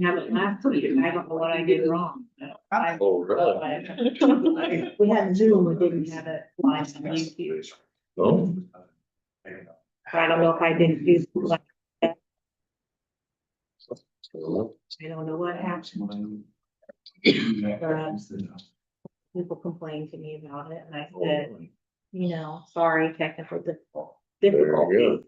didn't have it last week. I don't know what I did wrong. Oh, really? We had Zoom, we didn't have it live on YouTube. Oh, I don't know if I didn't do like that. I don't know what happened. People complained to me about it and I said, you know, sorry, technical difficulty.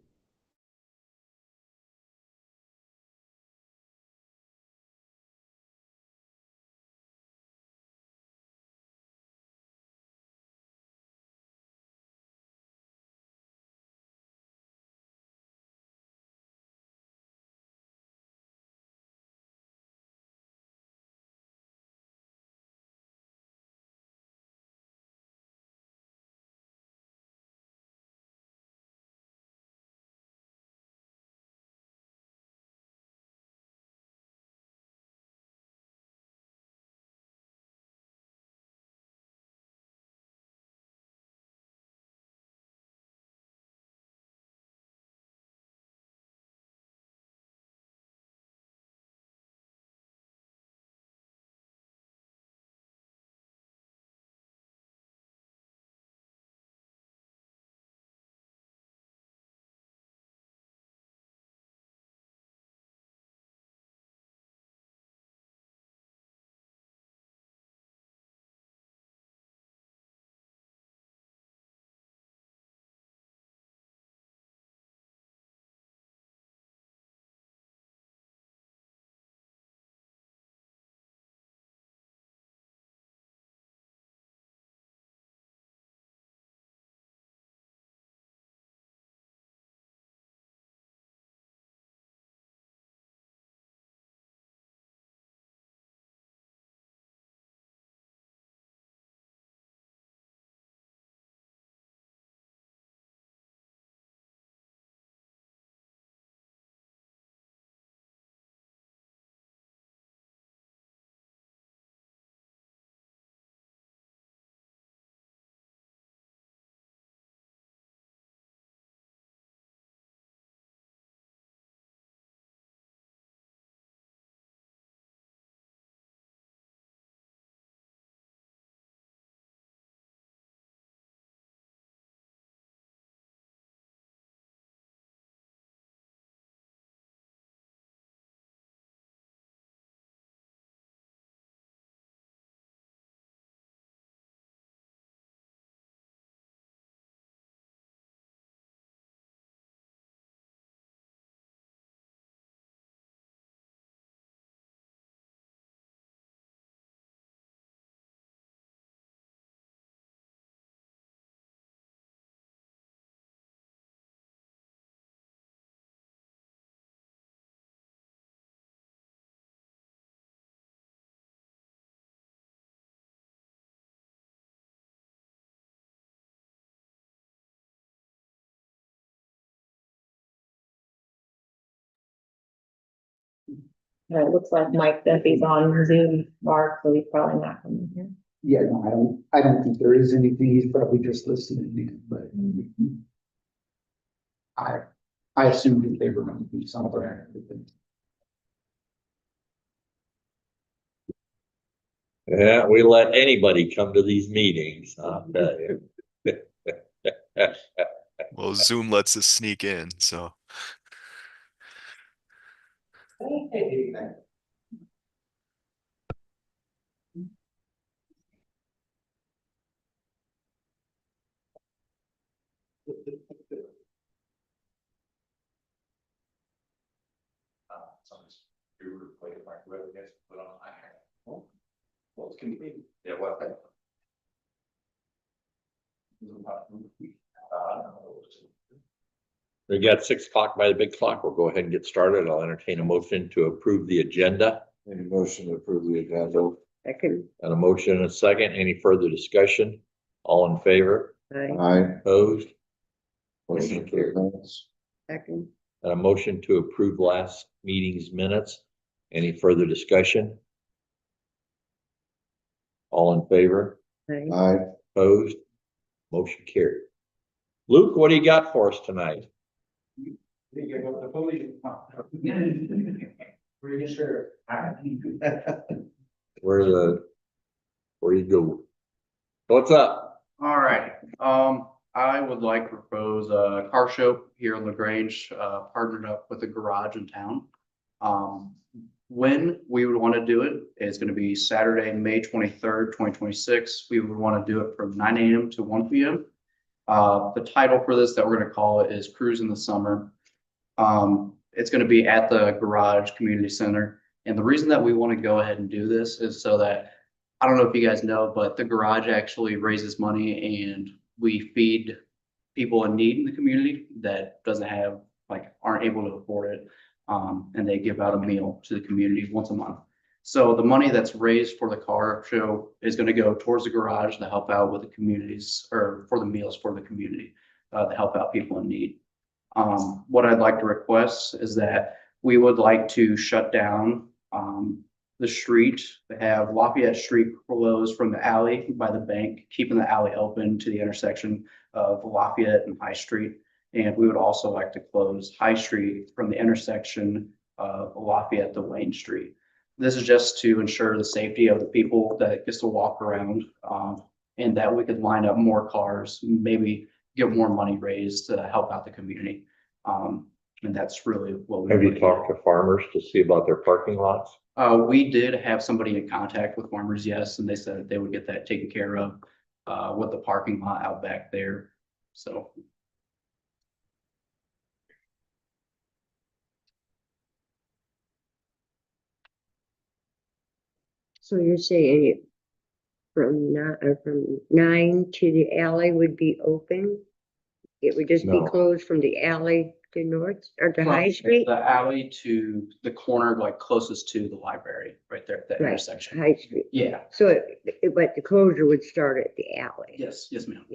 It looks like Mike Duffy's on Zoom, Mark, so he's probably not coming here. Yeah, no, I don't think there is anything. He's probably just listening in, but I assumed that they were going to be somewhere. yeah, we let anybody come to these meetings, I'll tell you. Well, Zoom lets us sneak in, so. Yeah, what? We got 6 o'clock by the big clock. We'll go ahead and get started. I'll entertain a motion to approve the agenda. Any motion to approve the agenda? Second. And a motion and a second. Any further discussion? All in favor? Aye. Opposed? Motion carries. Second. And a motion to approve last meeting's minutes. Any further discussion? All in favor? Aye. Opposed? Motion carried. Luke, what do you got for us tonight? Pretty sure. Where you go? What's up? All right, I would like to propose a car show here in LaGrange, partnered up with a garage in town. When we would want to do it is going to be Saturday, May 23rd, 2026. We would want to do it from 9 a.m. to 1 p.m. The title for this that we're going to call it is Cruise in the Summer. It's going to be at the Garage Community Center. And the reason that we want to go ahead and do this is so that, I don't know if you guys know, but the garage actually raises money and we feed people in need in the community that doesn't have, like, aren't able to afford it. And they give out a meal to the community once a month. So the money that's raised for the car show is going to go towards the garage to help out with the communities, or for the meals for the community, to help out people in need. What I'd like to request is that we would like to shut down the street, to have Lafayette Street closed from the alley by the bank, keeping the alley open to the intersection of Lafayette and High Street. And we would also like to close High Street from the intersection of Lafayette to Wayne Street. This is just to ensure the safety of the people that gets to walk around, and that we could line up more cars, maybe get more money raised to help out the community. And that's really what we. Have you talked to farmers to see about their parking lots? We did have somebody in contact with farmers, yes, and they said they would get that taken care of with the parking lot out back there. So. So you're saying from nine to the alley would be open? It would just be No. closed from the alley to North or to From High Street? The alley to the corner, like closest to the library, right there, at that Right, intersection. High Street. Yeah, So, but the closure would start at the alley. yes, ma'am.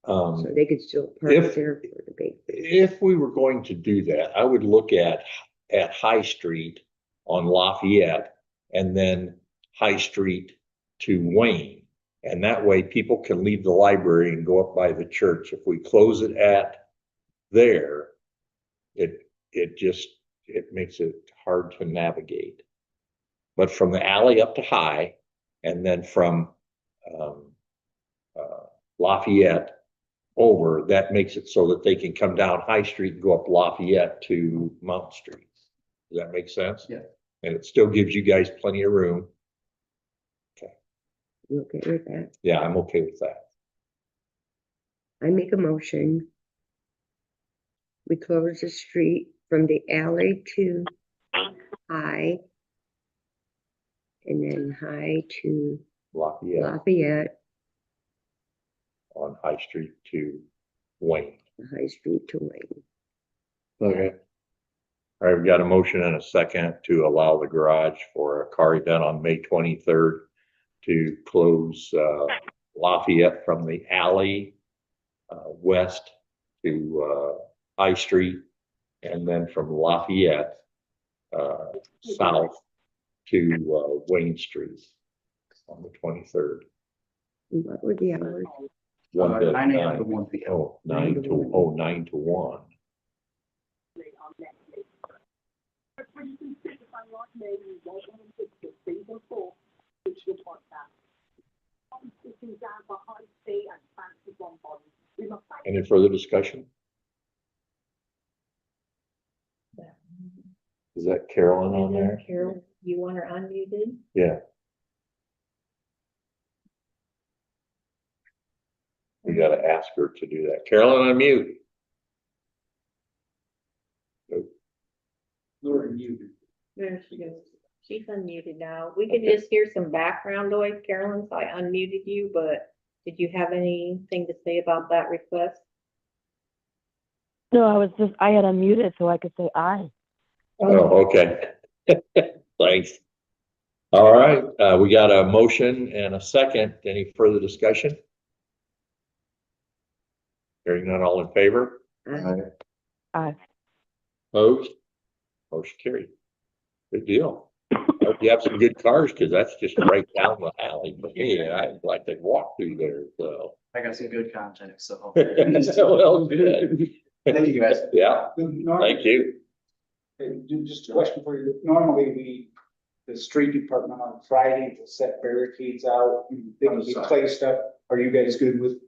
So they could still park If- there for the big. If we were going to do that, I would look at High Street on Lafayette and then High Street to Wayne. And that way people can leave the library and go up by the church. If we close it at there, it makes it hard to navigate. But from the alley up to High, and then from Lafayette over, that makes it so that they can come down High Street and go up Lafayette to Mount Street. Does that make sense? Yeah. And it still gives you guys plenty of room. You okay with that? Yeah, I'm okay with that. I make a motion. We close the street from the alley to High. And then High to Lafayette Lafayette, on High Street to Wayne. High Street to Wayne. Okay. All right, we've got a motion and a second to allow the garage for a car event on May 23rd to close Lafayette from the alley west to High Street, and then from Lafayette south to Wayne Street on the 23rd. What were the hours? 1 to 9 a.m. to 9. 1 p.m. Oh, 9 to 1. Any further discussion? Is that Carolyn on there? Carol, you want her unmuted? Yeah. We gotta ask her to do that. Carolyn, unmute. There she goes. She's unmuted now. We can just hear some background noise, Carolyn, so I unmuted you, but did you have anything to say about that request? No, I had unmuted so I could say aye. Oh, okay. Thanks. All right, we got a motion and a second. Any further discussion? Hearing none, all in favor? Aye. Opposed? Motion carried. Good deal. Hope you have some good cars, because that's just right down the alley. But yeah, I'd like to walk through there, so. I got some good context, so. Well, good. Thank you, guys. Yeah, Good night. thank you. Just a question for you. Normally, the street department on Friday will set barricades out. And they can be placed up. Are you guys good with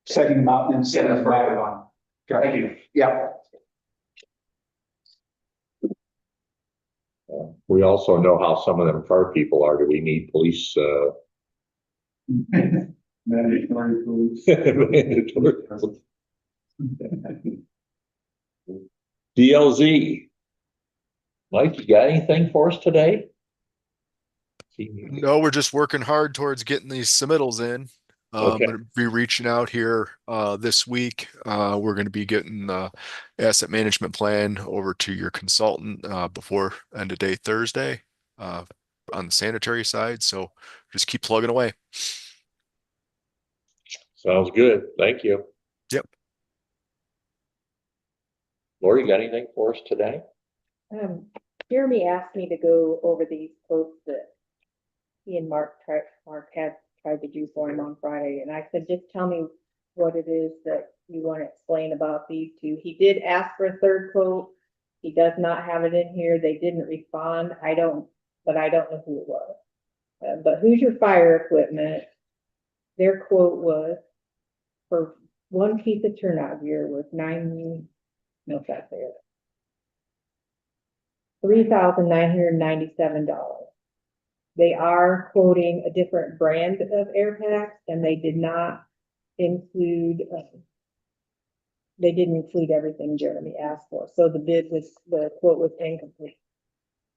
setting them out and then setting them back on? Thank you. Yeah. We also know how some of them car people are. Do we need police, Mandatory police. mandatory? DLZ. Mike, you got anything for us today? No, we're just working hard towards getting these submittals in. Okay. I'm gonna be reaching out here this week. We're gonna be getting the asset management plan over to your consultant before end of day Thursday on the sanitary side. So just keep plugging away. Sounds good. Thank you. Yep. Lori, you got anything for us today? Jeremy asked me to go over these quotes that he and Mark had tried to do for him on Friday, and I said, just tell me what it is that you want to explain about these two. He did ask for a third quote. He does not have it in here. They didn't respond. I don't know who it was. But Hoosier Fire Equipment, their quote was for one piece of turnout gear was $3,997. They are quoting a different brand of air packs, and they did not include, they didn't include everything Jeremy asked for. So the quote was incomplete.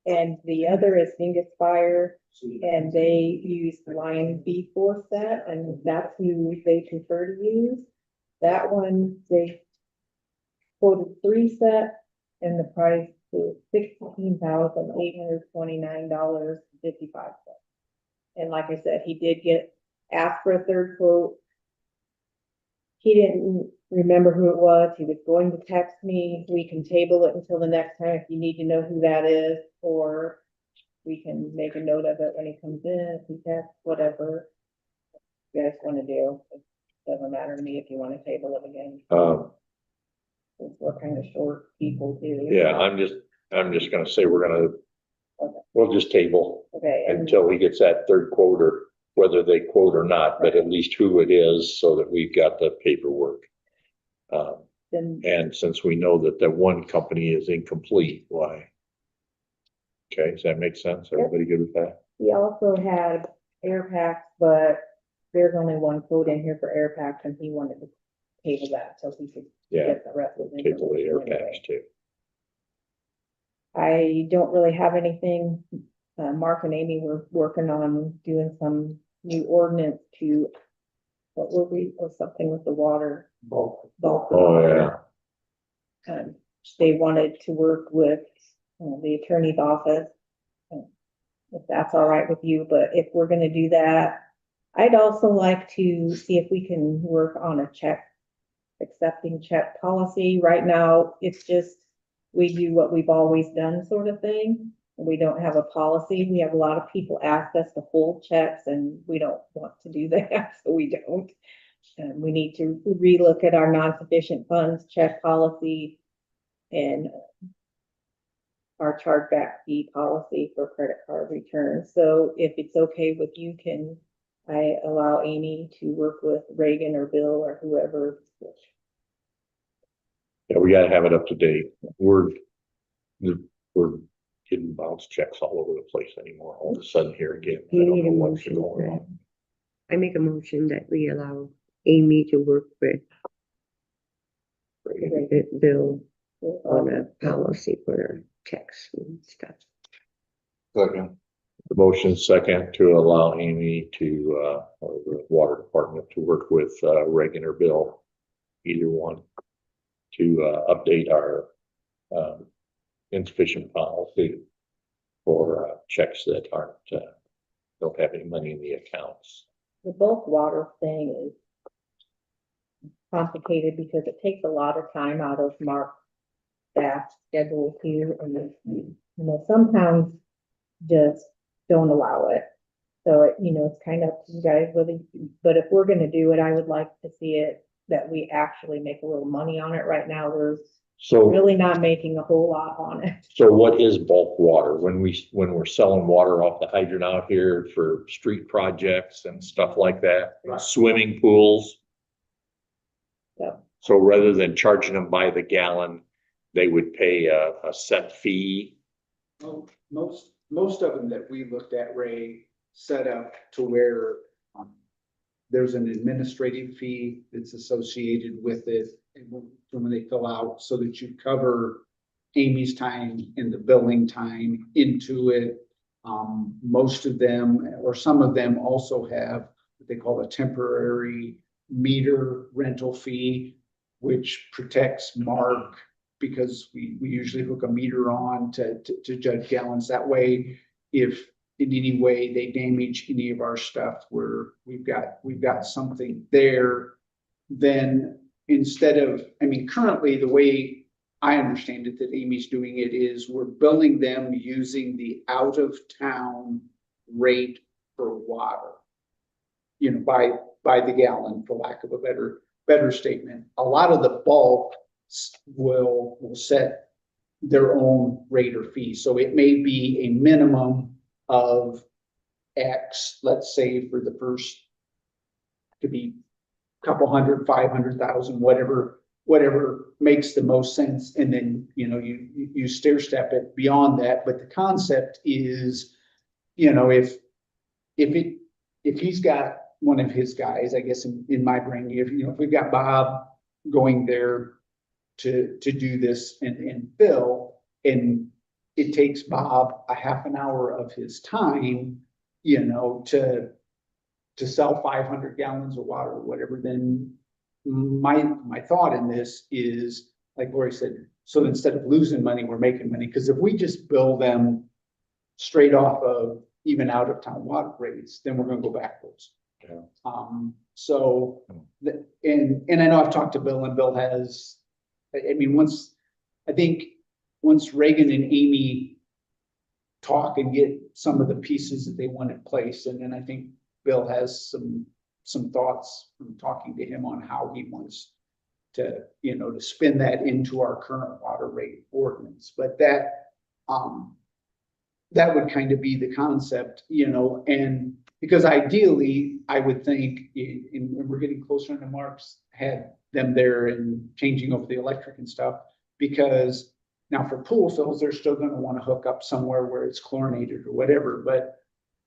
And the other is Dingus Fire, and they use the Lion B4 set, and that's who they prefer to use. That one, they quoted 3 sets, and the price was $16,829.55. And like I said, he did asked for a third quote. He didn't remember who it was. He was going to text me. We can table it until the next time if you need to know who that is, or we can make a note of it when he comes in, if he texts, whatever you guys want to do. It doesn't matter to me if you want to table it again. Since we're kind of short people too. Yeah, I'm just gonna say we'll just table Okay. And until he gets that third quote, or whether they quote or not, but at least who it is so that we've got the paperwork. then And since we know that that one company is incomplete, why? Okay, does that make sense? Everybody good with that? he also had air packs, but there's only one quote in here for air packs, and he wanted to table that so he could Yeah, get the rest of the table the air information packs too. I don't really have anything. Mark and Amy were working on doing some new ordinance to, something with the water. Bulk. Oh, yeah. They wanted to work with the attorney's office. If that's all right with you, but if we're gonna do that, I'd also like to see if we can work on a accepting check policy. Right now, it's just, we do what we've always done sort of thing. We don't have a policy. We have a lot of people ask us to hold checks, and we don't want to do that, so we don't. And we need to relook at our non-sufficient funds check policy and our chargeback fee policy for credit card returns. So if it's okay with you, can I allow Amy to work with Reagan or Bill or whoever? Yeah, we gotta have it up to date. We're getting bounce checks all over the place anymore, all of a sudden here again. I You don't need know a what's motion going for on. that. I make a motion that we allow Amy to work with Bill on a policy for checks and stuff. Second. The motion second to allow Amy to, or the water department to work with, Reagan or Bill, either one, to, update our, insufficient policy for, checks that aren't, don't have any money in the accounts. The bulk water thing is complicated because it takes a lot of time out of Mark's staff schedule too, and some towns just don't allow it. So it's kind of up to you guys whether, but if we're gonna do it, I would like to see it that we actually make a little money on it. Right now, we're So, really not making a whole lot on it. so what is bulk water? When we're selling water off the hydrant out here for street projects and stuff like that, swimming pools. So, So rather than charging them by the gallon, they would pay a set fee. Well, most of them that we looked at, Ray, set up to where there's an administrative fee that's associated with it and when they fill out, so that you cover Amy's time and the billing time into it. Most of them, or some of them, also have what they call a temporary meter rental fee, which protects Mark, because we usually hook a meter on to judge gallons. That way, if in any way they damage any of our stuff, we've got something there. Then instead of, I mean, currently the way I understand it that Amy's doing it is we're billing them using the out of town rate for water. You know, by the gallon, for lack of a better statement. A lot of the bulk will set their own rate or fee. So it may be a minimum of X, let's say for the first, could be a couple hundred, 500,000, whatever makes the most sense. And then, you know, you stair step it beyond that. But the concept is, you know, if he's got one of his guys, I guess in my brain, if we've got Bob going there to do this and fill, and it takes Bob a half an hour of his time, you know, to sell 500 gallons of water or whatever, then my thought in this is, like Lori said, so instead of losing money, we're making money. Because if we just bill them straight off of even out of town water rates, then we're gonna go backwards. Yeah. So, and I know I've talked to Bill, and Bill has, I mean, once Reagan and Amy talk and get some of the pieces that they want in place, and then I think Bill has some thoughts from talking to him on how he wants to, you know, to spin that into our current water rate ordinance. But that would kind of be the concept, you know, and because ideally, I would think, and we're getting closer to Mark's had them there and changing over the electric and stuff, because now for pool fills, they're still going to want to hook up somewhere where it's chlorinated or whatever. But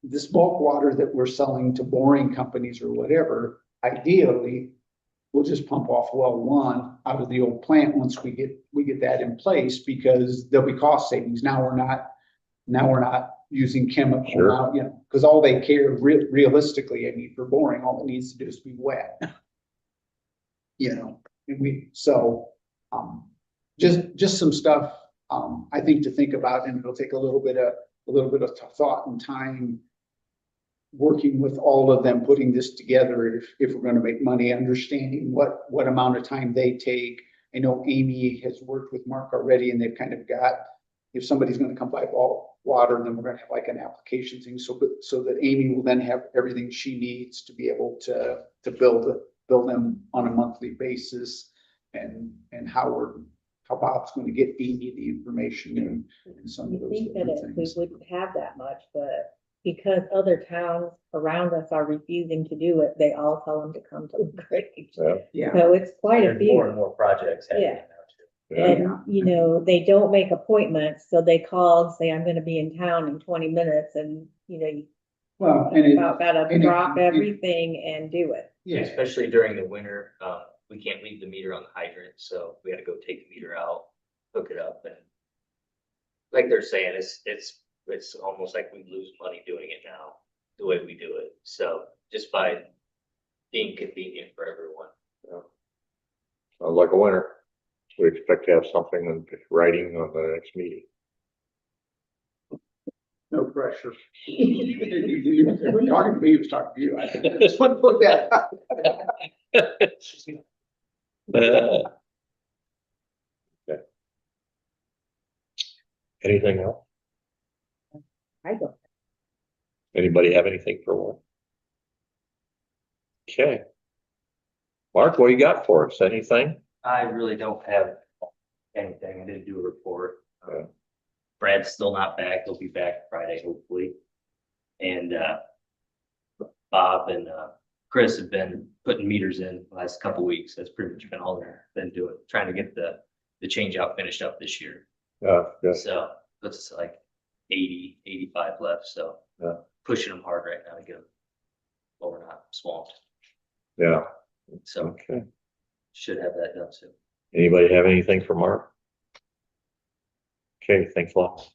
this bulk water that we're selling to boring companies or whatever, ideally, we'll just pump off well one out of the old plant once we get that in place, because there'll be cost savings. Now we're not using chemical, Sure. now, you know, because all they care realistically, I mean, for boring, all it needs to do is be wet. You know, and just some stuff, I think to think about, and it'll take a little bit of thought and time working with all of them, putting this together if we're going to make money, understanding what amount of time they take. I know Amy has worked with Mark already, and they've kind of got, if somebody's going to come buy water, then we're going to have like an application thing, so that Amy will then have everything she needs to be able to build them on a monthly basis, and how Bob's going to get Amy the information and some of you those think that different we things. wouldn't have that much, but because other towns around us are refusing to do it, they all tell them to come to LaGrange. Yeah. Yeah, So it's quite a There's more few. and more projects happening Yeah. now too. Yeah. And, you know, they don't make appointments, so they call and say, I'm gonna be in town in 20 minutes, and, you know, you well, and it, about gotta and it- drop everything and do it. yeah, Especially during the winter, we can't leave the meter on the hydrant, so we gotta go take the meter out, hook it up, and like they're saying, it's almost like we lose money doing it now, the way we do it. So just by being convenient for everyone. Sounds like a winner. We expect to have something in writing on the next meeting. no pressure. We're talking to me, he was talking to you. I just want to put that. Okay. Anything else? I don't. Anybody have anything for one? Okay. Mark, what you got for us? Anything? I really don't have anything. I didn't do a report. Yeah. Brad's still not back. He'll be back Friday, hopefully. And, Bob and, Chris have been putting meters in the last couple weeks. That's pretty much been all they've been doing, trying to get the change out finished up this year. Yeah, So it's like 80, 85 left. So Yeah. pushing them hard right now to get them, well, we're not swamped. yeah, So okay. should have that done soon. Anybody have anything for Mark? Okay, thanks a lot.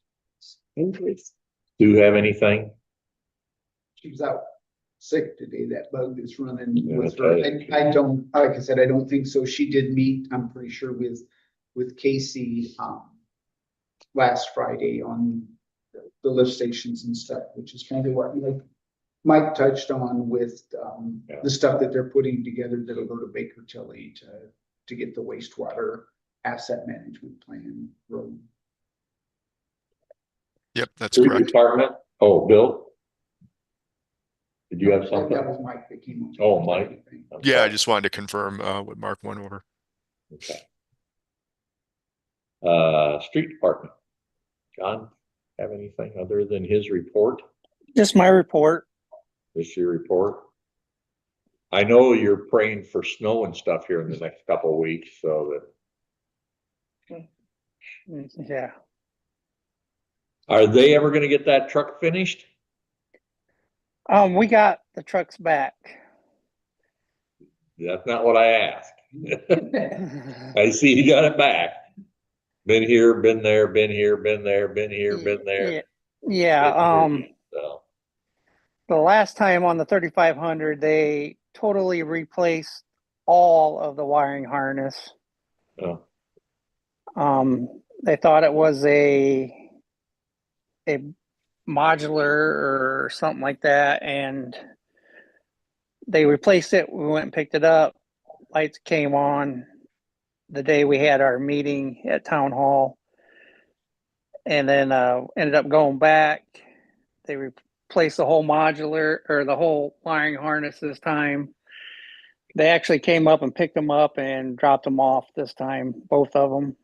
Increase. Do you have anything? She was out sick today. That bug is running Yeah, with that's her. right. I don't, like I said, I don't think so. She did meet, I'm pretty sure with Casey, last Friday on the lift stations and stuff, which is kind of what like Mike touched on with, Yeah. the stuff that they're putting together that'll go to Baker Tilly to get the wastewater asset management plan rolling. Yep, that's Street correct. Department? Oh, Bill? Did you have That something? was Mike that came on. Oh, Mike. I'm Yeah, I sorry. just wanted to confirm what Mark went over. Okay. Street Department. John, have anything other than his report? Just my report. This your report? I know you're praying for snow and stuff here in the next couple of weeks, so that, Yeah. are they ever gonna get that truck finished? We got the trucks back. That's not what I asked. I see you got it back. Been here, been there, been here, been there, been here, been there. Yeah, So, the last time on the 3500, they totally replaced all of the wiring harness. oh, They thought it was a modular or something like that, and they replaced it. We went and picked it up. Lights came on the day we had our meeting at town hall, and then ended up going back. They replaced the whole modular or the whole wiring harness this time. They actually came up and picked them up and dropped them off this time, both of them.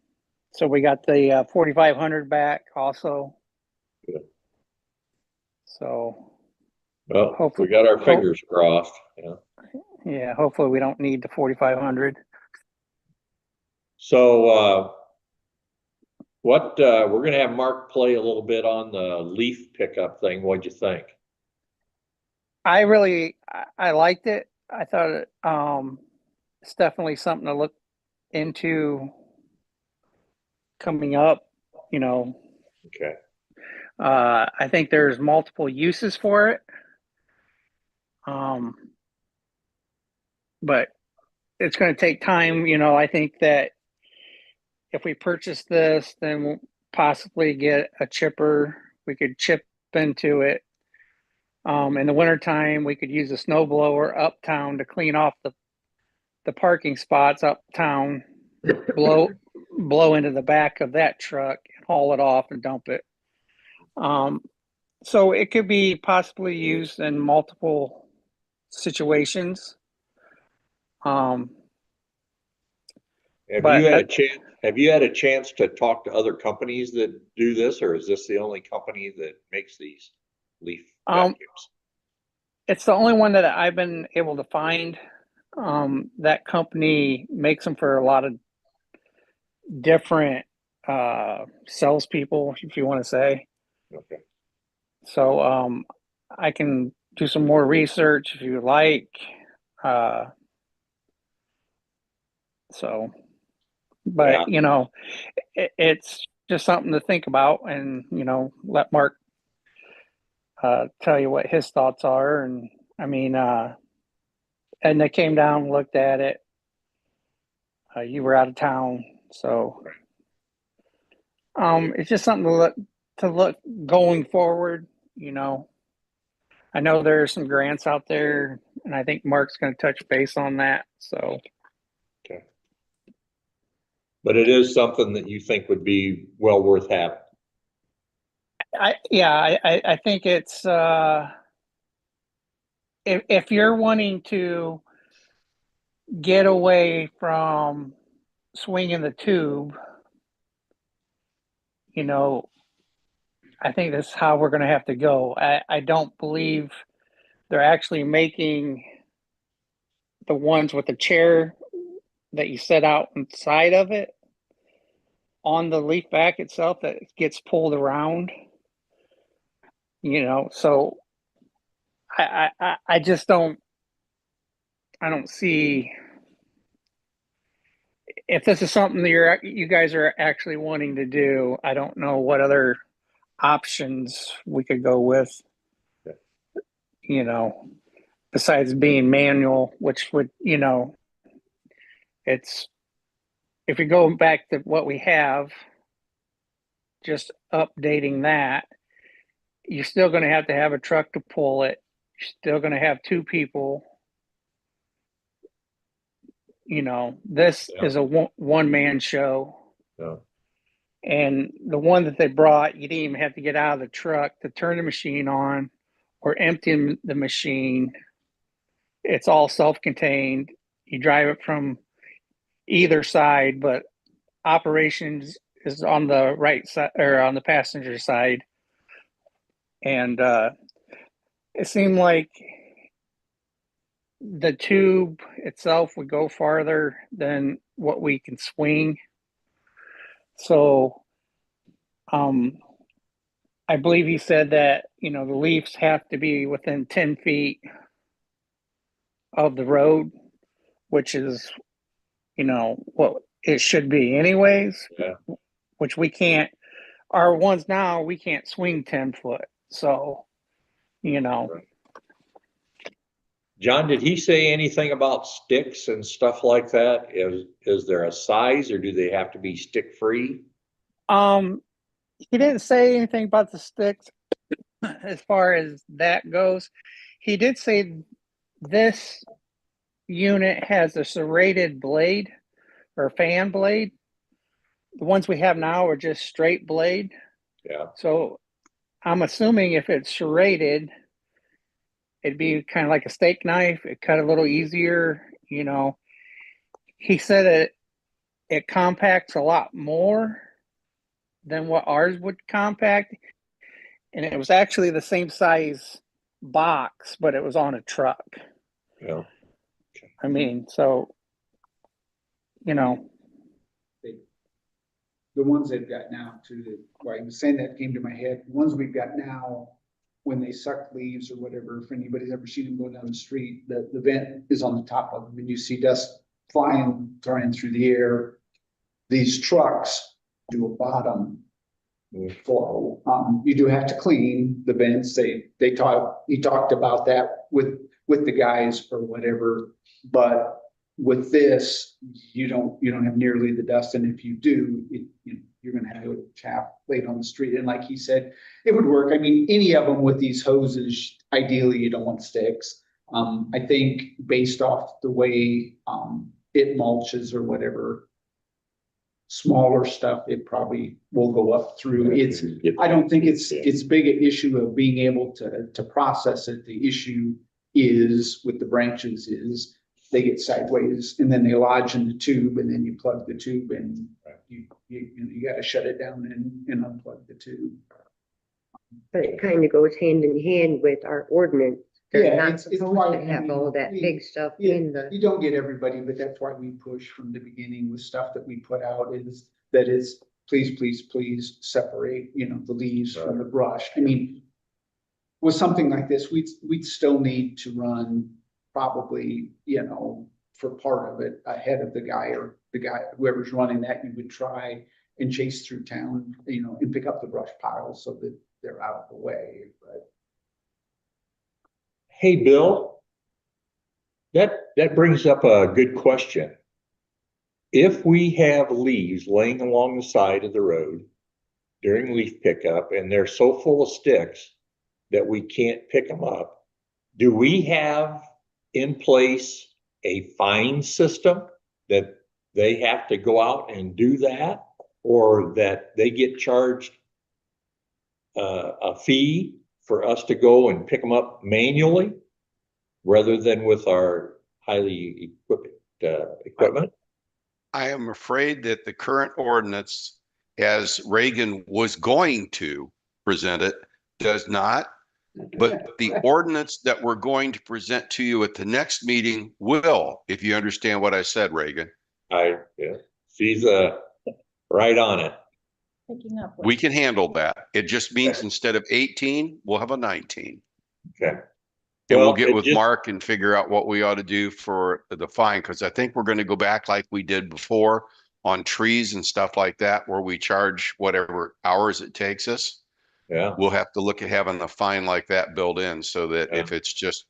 So we got the 4500 back also. Good. So well, we hopefully, got our fingers crossed, yeah. yeah, hopefully we don't need the 4500. So, we're gonna have Mark play a little bit on the leaf pickup thing. What'd you think? I liked it. I thought it's definitely something to look into coming up, you know. Okay, I think there's multiple uses for it. But it's going to take time, you know. I think that if we purchase this, then we'll possibly get a chipper. We could chip into it. In the wintertime, we could use a snow blower uptown to clean off the parking spots uptown, blow into the back of that truck and haul it off and dump it. So it could be possibly used in multiple situations. have But you had a chance to talk to other companies that do this, or is this the only company that makes these leaf vacuums? it's the only one that I've been able to find. That company makes them for a lot of different salespeople, if you want to say. Okay, So I can do some more research if you like. So, but yeah, you know, it's just something to think about, and you know, let Mark tell you what his thoughts are. And I mean, and they came down, looked at it. You were out of town, so it's just something to look going forward. You know, I know there are some grants out there, and I think Mark's going to touch base on that. So, okay. But it is something that you think would be well worth having. I think it's if you're wanting to get away from swinging the tube, you know, I think this is how we're gonna have to go. I don't believe they're actually making the ones with the chair that you set out inside of it on the leaf back itself that gets pulled around. You know, so I just don't, I don't see if this is something that you guys are actually wanting to do. I don't know what other options we could go with, you know, besides being manual, which would, you know, it's, if we go back to what we have, just updating that, you're still going to have a truck to pull it. You're still going to have two people. You know, this Yeah. is a one man show. Yeah. And the one that they brought, you didn't even have to get out of the truck to turn the machine on or empty the machine. It's all self-contained. You drive it from either side, but operations is on the right side or on the passenger side. And it seemed like the tube itself would go farther than what we can swing. So I believe he said that, you know, the leaves have to be within 10 feet of the road, which is, you know, what it should be anyways. Yeah. Which we can't, our ones now, we can't swing 10 foot. So, you know, John, did he say anything about sticks and stuff like that? Is there a size or do they have to be stick free? he didn't say anything about the sticks as far as that goes. He did say this unit has a serrated blade or fan blade. The ones we have now are just straight blade. Yeah. So I'm assuming if it's serrated, it'd be kind of like a steak knife. It cut a little easier, you know. He said it compacts a lot more than what ours would compact. And it was actually the same size box, but it was on a truck. Yeah. I mean, so, you know. The ones they've got now too, why I was saying that came to my head, the ones we've got now, when they suck leaves or whatever, if anybody's ever seen them go down the street, the vent is on the top of them and you see dust flying through the air. These trucks do a bottom flow. You do have to clean the vents. He talked about that with the guys or whatever, but with this, you don't have nearly the dust, and if you do, you're going to have a chaff laid on the street. And like he said, it would work. I mean, any of them with these hoses, ideally, you don't want sticks. I think based off the way it mulches or whatever, smaller stuff, it probably will go up through. I don't think it's big an issue of being able to process it. The issue is with the branches is they get sideways and then they lodge in the tube, and then you plug the tube in. You got to shut it down and unplug the tube. But it kind of goes hand in hand with our ordinance. They're Yeah, not it's supposed why, to have all that we- big stuff Yeah, in the. you don't get everybody, but that's why we push from the beginning with stuff that we put out is please separate, the leaves from the brush. I mean, with something like this, we'd still need to run probably, for part of it ahead of the guy whoever's running that, you would try and chase through town, and pick up the brush piles so that they're out of the way, but. Hey, Bill, that brings up a good question. If we have leaves laying along the side of the road during leaf pickup and they're so full of sticks that we can't pick them up, do we have in place a fine system that they have to go out and do that, or that they get charged a fee for us to go and pick them up manually rather than with our highly equipped equipment? I am afraid that the current ordinance as Reagan was going to present it, does not. But the ordinance that we're going to present to you at the next meeting will, if you understand what I said, Reagan. Yeah, she's, right on it. Picking up. We can handle that. It just means instead of 18, we'll have a 19. Okay. And we'll Well, get it with just- Mark and figure out what we ought to do for the fine, because I think we're going to go back like we did before on trees and stuff like that, where we charge whatever hours it takes us. Yeah, We'll have to look at having a fine like that built in so that if it's just,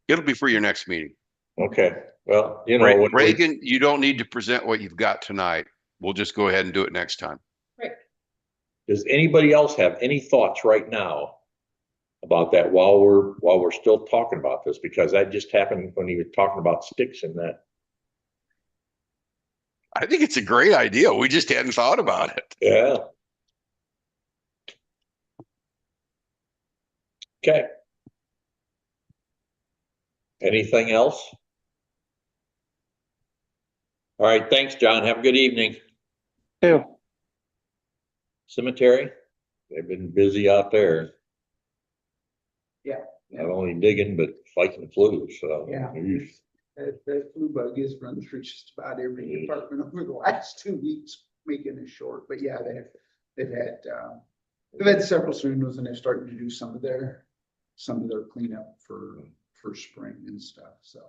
it'll be for your next meeting. okay. Well, you know. Reagan, you don't need to present what you've got tonight. We'll just go ahead and do it next time. Does anybody else have any thoughts right now about that while we're still talking about this? Because that just happened when he was talking about sticks and that. I think it's a great idea. We just hadn't thought about it. Yeah. Okay. Anything else? All right, thanks, John. Have a good evening. Too. Cemetery, they've been busy out there. Yeah. Not only digging, but fighting flu, so. Yeah. Oof. That flu bug has run through just about every department over the last 2 weeks, making it short, but yeah, they've had several funerals and they're starting to do some of their cleanup for spring and stuff, so.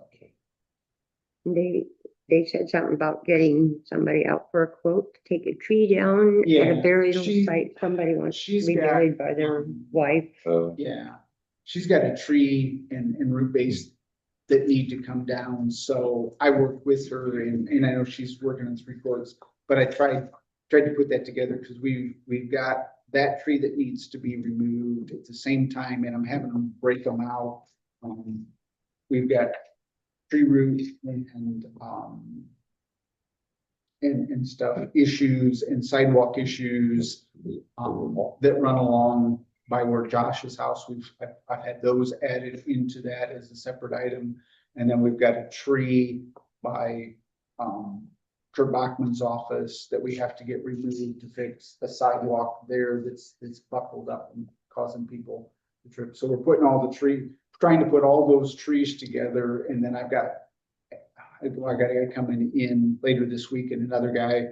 They said something about getting somebody out for a quote to take a tree down at Yeah, a burial she- site. Somebody wants to she's be got, buried by their wife. Yeah, she's got a tree and root base that need to come down, so I worked with her and I know she's working on 3 quotes, but I tried to put that together because we've got that tree that needs to be removed at the same time, and I'm having them break them out. We've got tree root and stuff issues and sidewalk issues that run along by where Josh's house. I've had those added into that as a separate item. And then we've got a tree by Kurt Bachman's office that we have to get removed to fix the sidewalk there that's buckled up and causing people to trip. So we're trying to put all those trees together, and then I got a guy coming in later this week and another guy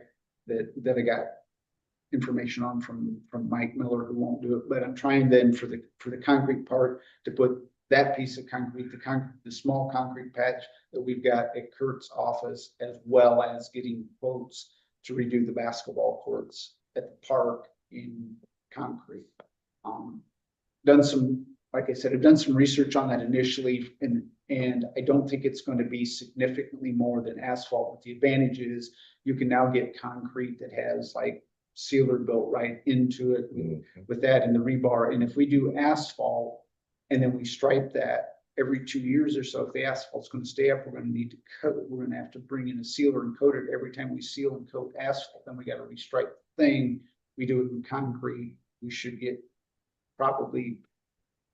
that I got information on from Mike Miller, who won't do it, but I'm trying then for the concrete part to put that piece of concrete, the small concrete patch that we've got at Kurt's office, as well as getting quotes to redo the basketball courts at the park in concrete. Like I said, I've done some research on that initially, and I don't think it's going to be significantly more than asphalt. But the advantage is you can now get concrete that has like sealer built right into it with that and the rebar. And if we do asphalt and then we stripe that every 2 years or so, if the asphalt's going to stay up, we're going to need to coat it. We're going to have to bring in a sealer and coat it every time we seal and coat asphalt. Then we got to restripe the thing. We do it in concrete. We should get probably,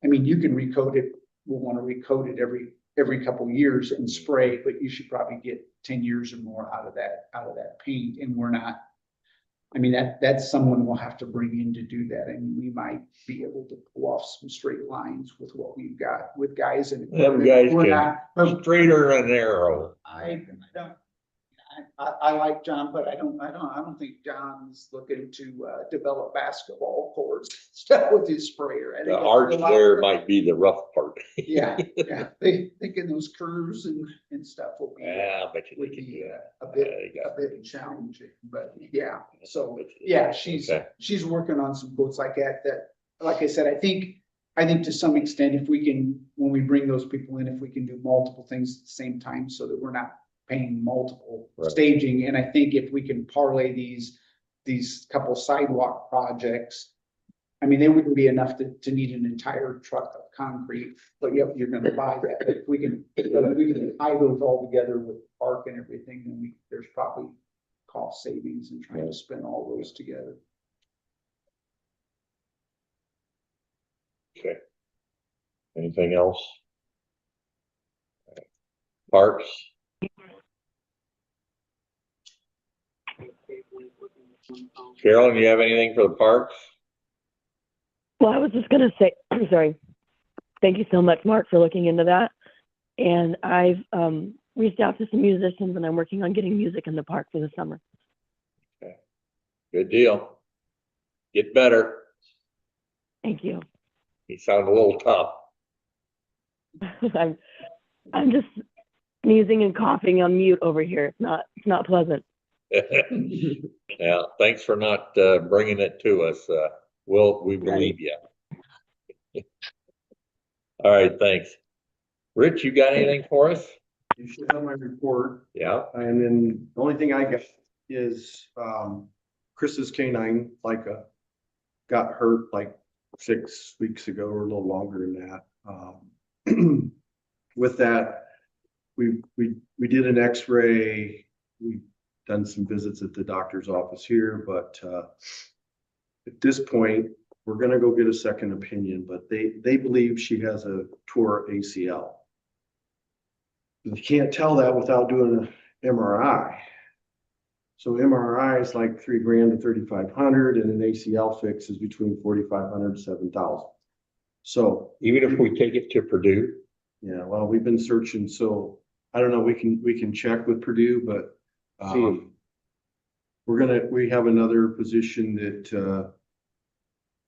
I mean, you can recoat it. We'll want to recoat it every couple of years and spray, but you should probably get 10 years or more out of that paint. And we're not, I mean, that's someone we'll have to bring in to do that. I mean, we might be able to pull off some straight lines with what we've got with guys and Them guys we're can not, straighter and narrow. I like John, but I don't think John's looking to develop basketball courts stuff with his sprayer. I think The that's arch a lot there of- might be the rough part. Yeah, they thinking those curves and stuff will be. Yeah, I bet you Would they can be do that. a Yeah, bit challenging, but yeah, so, yeah, she's working on some quotes like that, like I said, I think to some extent, if we can, when we bring those people in, if we can do multiple things at the same time so that we're not paying multiple Right. staging, and I think if we can parlay these couple sidewalk projects, I mean, they wouldn't be enough to need an entire truck of concrete, but yep, you're gonna buy that. But if we can tie those all together with park and everything, then there's probably cost savings in trying to spin all those together. Okay. Anything else? Parks? Carolyn, you have anything for the parks? Well, I was just gonna say, I'm sorry. Thank you so much, Mark, for looking into that. And I've reached out to some musicians and I'm working on getting music in the park for the summer. Good deal. Get better. Thank you. You sound a little tough. I'm just sneezing and coughing on mute over here. It's not pleasant. Yeah, thanks for not bringing it to us. We believe you. All right, thanks. Rich, you got anything for us? You should have my report. Yeah. And then the only thing I got is, Chris's canine, got hurt like 6 weeks ago or a little longer than that. With that, we did an x-ray. We've done some visits at the doctor's office here, but, at this point, we're gonna go get a second opinion, but they believe she has a tore ACL. You can't tell that without doing an MRI. So MRI is like $3,000 to $3,500, and an ACL fix is between $4,500 to $7,000. So Even if we take it to Purdue? yeah, well, we've been searching, so I don't know, we can check with Purdue, but we have another position that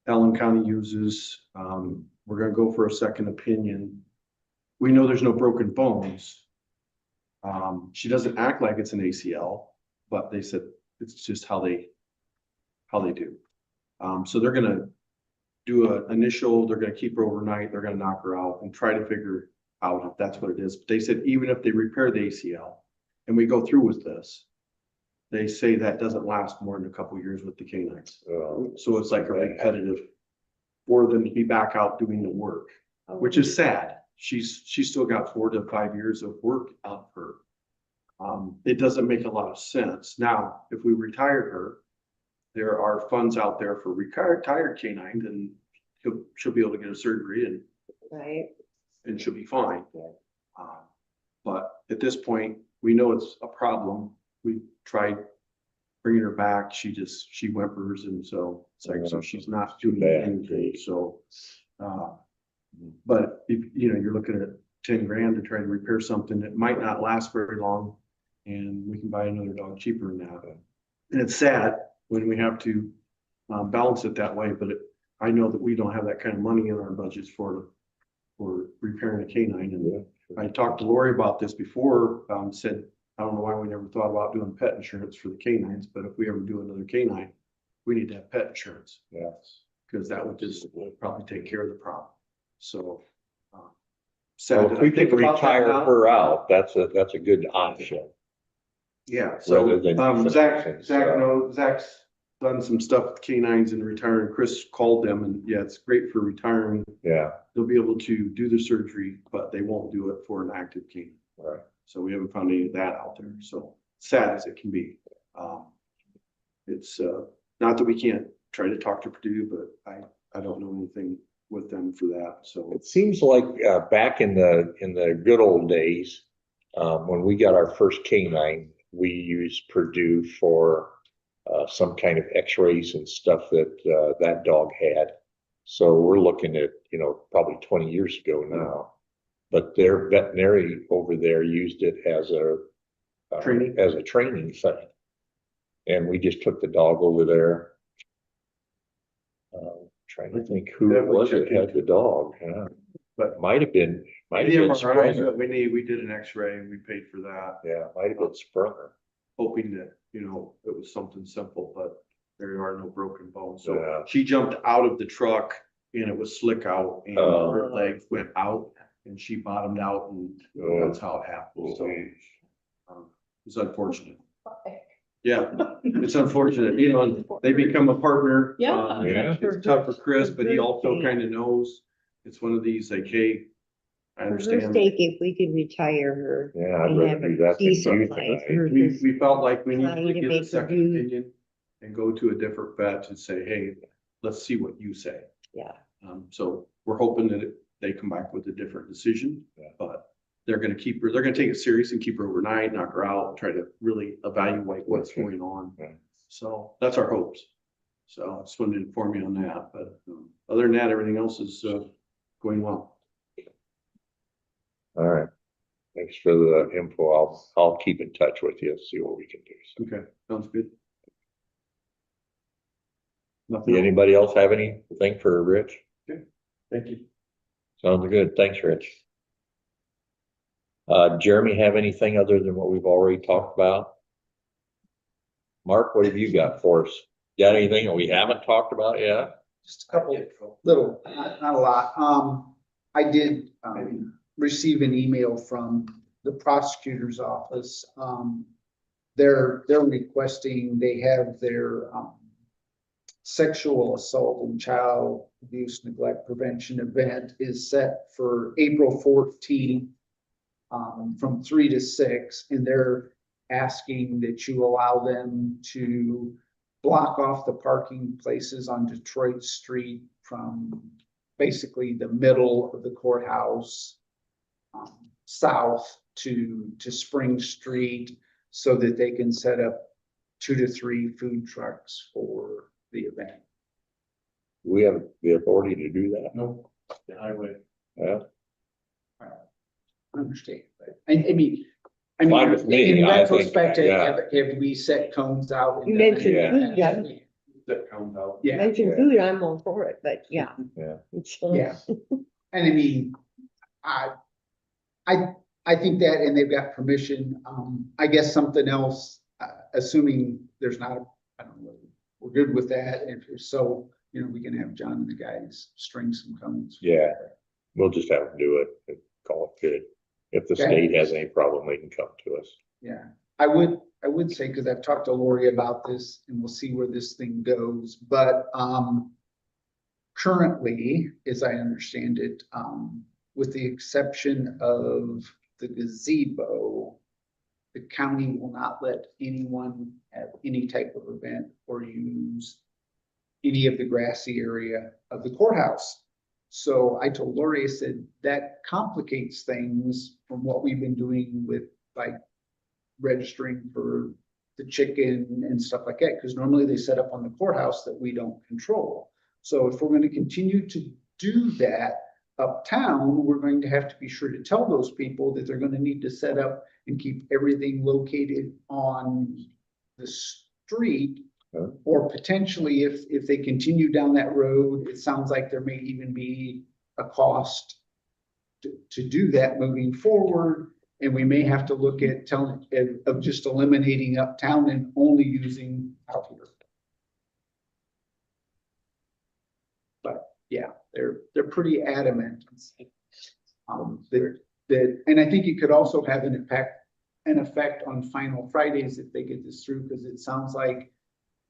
Allen County uses. We're gonna go for a second opinion. We know there's no broken bones. She doesn't act like it's an ACL, but they said it's just how they do. So they're gonna do an initial, they're gonna keep her overnight, they're gonna knock her out and try to figure out if that's what it is. But they said even if they repair the ACL and we go through with this, they say that doesn't last more than a couple years with the canines. So it's like a repetitive for them to be back out doing the work, which is sad. She's still got 4 to 5 years of work out of her. It doesn't make a lot of sense. Now, if we retire her, there are funds out there for retired canines, and she'll be able to get a surgery and she'll be fine. But at this point, we know it's a problem. We tried bringing her back. She whimpers, and so it's like, so she's not doing anything. So, but if, you're looking at $10,000 to try to repair something that might not last very long, and we can buy another dog cheaper than that. And it's sad when we have to balance it that way, but I know that we don't have that kind of money in our budgets for repairing a canine. And I talked to Lori about this before, said, I don't know why we never thought about doing pet insurance for the canines, but if we ever do another canine, we need to have pet insurance. Yes. Because that would just probably take care of the problem. So. So if we could retire her out, that's a good option. Yeah, so Rather than Zach's done some stuff with canines and retiring. Chris called them, and yeah, it's great for retiring. Yeah. They'll be able to do the surgery, but they won't do it for an active canine. Right. So we haven't found any of that out there. So sad as it can be. It's not that we can't try to talk to Purdue, but I don't know anything with them for that. So It seems like back in the good old days, when we got our first canine, we used Purdue for some kind of x-rays and stuff that that dog had. So we're looking at, probably 20 years ago now. But their veterinary over there used it as a training thing. And we just took the dog over there. Trying to think who it was that had the dog. Yeah. But might have been Springer. We did an x-ray and we paid for that. Yeah, might have been Springer. Hoping that, it was something simple, but there are no broken bones. So Yeah. she jumped out of the truck and it was slick out, and her leg went out and she bottomed out, and that's how it happened. So it's unfortunate. Yeah, it's unfortunate, and they become a partner. Yeah. It's tough for Chris, but he also kind of knows it's one of these like, hey, I For her understand. sake, if we could retire her. Yeah, I'd and rather have do a that than decent life euthanize. versus We felt like we trying needed to to get a make her second do- opinion and go to a different vet and say, hey, let's see what you say. Yeah. So we're hoping that they come back with a different decision, but they're gonna keep her, they're gonna take it serious and keep her overnight, knock her out, try to really evaluate what's going on. So that's our hopes. So I just wanted to inform you on that, but other than that, everything else is going well. All right. Thanks for the info. I'll keep in touch with you, see what we can do. So, Okay, sounds good. Nothing else. anybody else have anything for Rich? Thank you. Sounds good. Thanks, Rich. Jeremy, have anything other than what we've already talked about? Mark, what have you got for us? Got anything that we haven't talked about yet? Just a couple little, not a lot. I did, receive an email from the prosecutor's office. They're requesting, they have their, sexual assault and child abuse neglect prevention event is set for April 14th, from 3 to 6, and they're asking that you allow them to block off the parking places on Detroit Street from basically the middle of the courthouse south to Spring Street, so that they can set up 2 to 3 food trucks for the event. We have the authority to do that? No, the highway. Yeah. I understand, but I mean, Fine with me, in I think, retrospect, yeah. have we set cones out? You mentioned Yeah. food, yeah. That comes out. Yeah, Mentioned food, I'm all for it, but yeah. Yeah. yeah. And I mean, I think that, and they've got permission. I guess something else, assuming there's not, I don't know, we're good with that. If so, we can have John and the guys string some cones. Yeah. We'll just have them do it and call it good. If the Okay. state has any problem, they can come to us. Yeah, I would say, because I've talked to Lori about this, and we'll see where this thing goes, but currently, as I understand it, with the exception of the gazebo, the county will not let anyone have any type of event or use any of the grassy area of the courthouse. So I told Lori, I said, that complicates things from what we've been doing with, like, registering for the chicken and stuff like that, because normally they set up on the courthouse that we don't control. So if we're going to continue to do that uptown, we're going to have to be sure to tell those people that they're going to need to set up and keep everything located on the street. Or potentially, if they continue down that road, it sounds like there may even be a cost to do that moving forward. And we may have to look at of just eliminating uptown and only using out here. But yeah, they're pretty adamant. And I think it could also have an effect on Final Fridays if they get this through, because it sounds like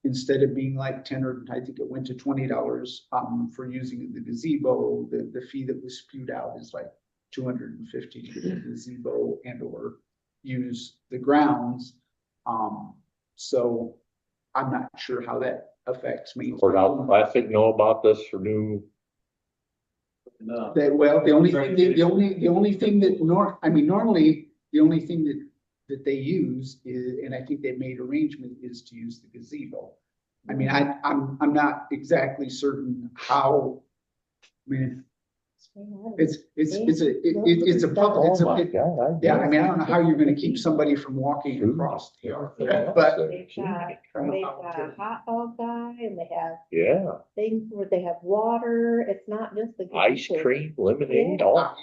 instead of being like 10, or I think it went to $20 for using the gazebo, the fee that was spewed out is like $250 to the gazebo and or use the grounds. So I'm not sure how that affects me. I think know about this for new. Well, the only thing that normally the only thing that they use is, and I think they made arrangement, is to use the gazebo. I mean, I'm not exactly certain how. I mean, it's a public. Oh my God, Yeah, I mean, I don't know how you're going to keep somebody from walking across the yard, but They've got a hot dog guy, and they have yeah, things where they have water. It's not just the. ice cream, lemonade, all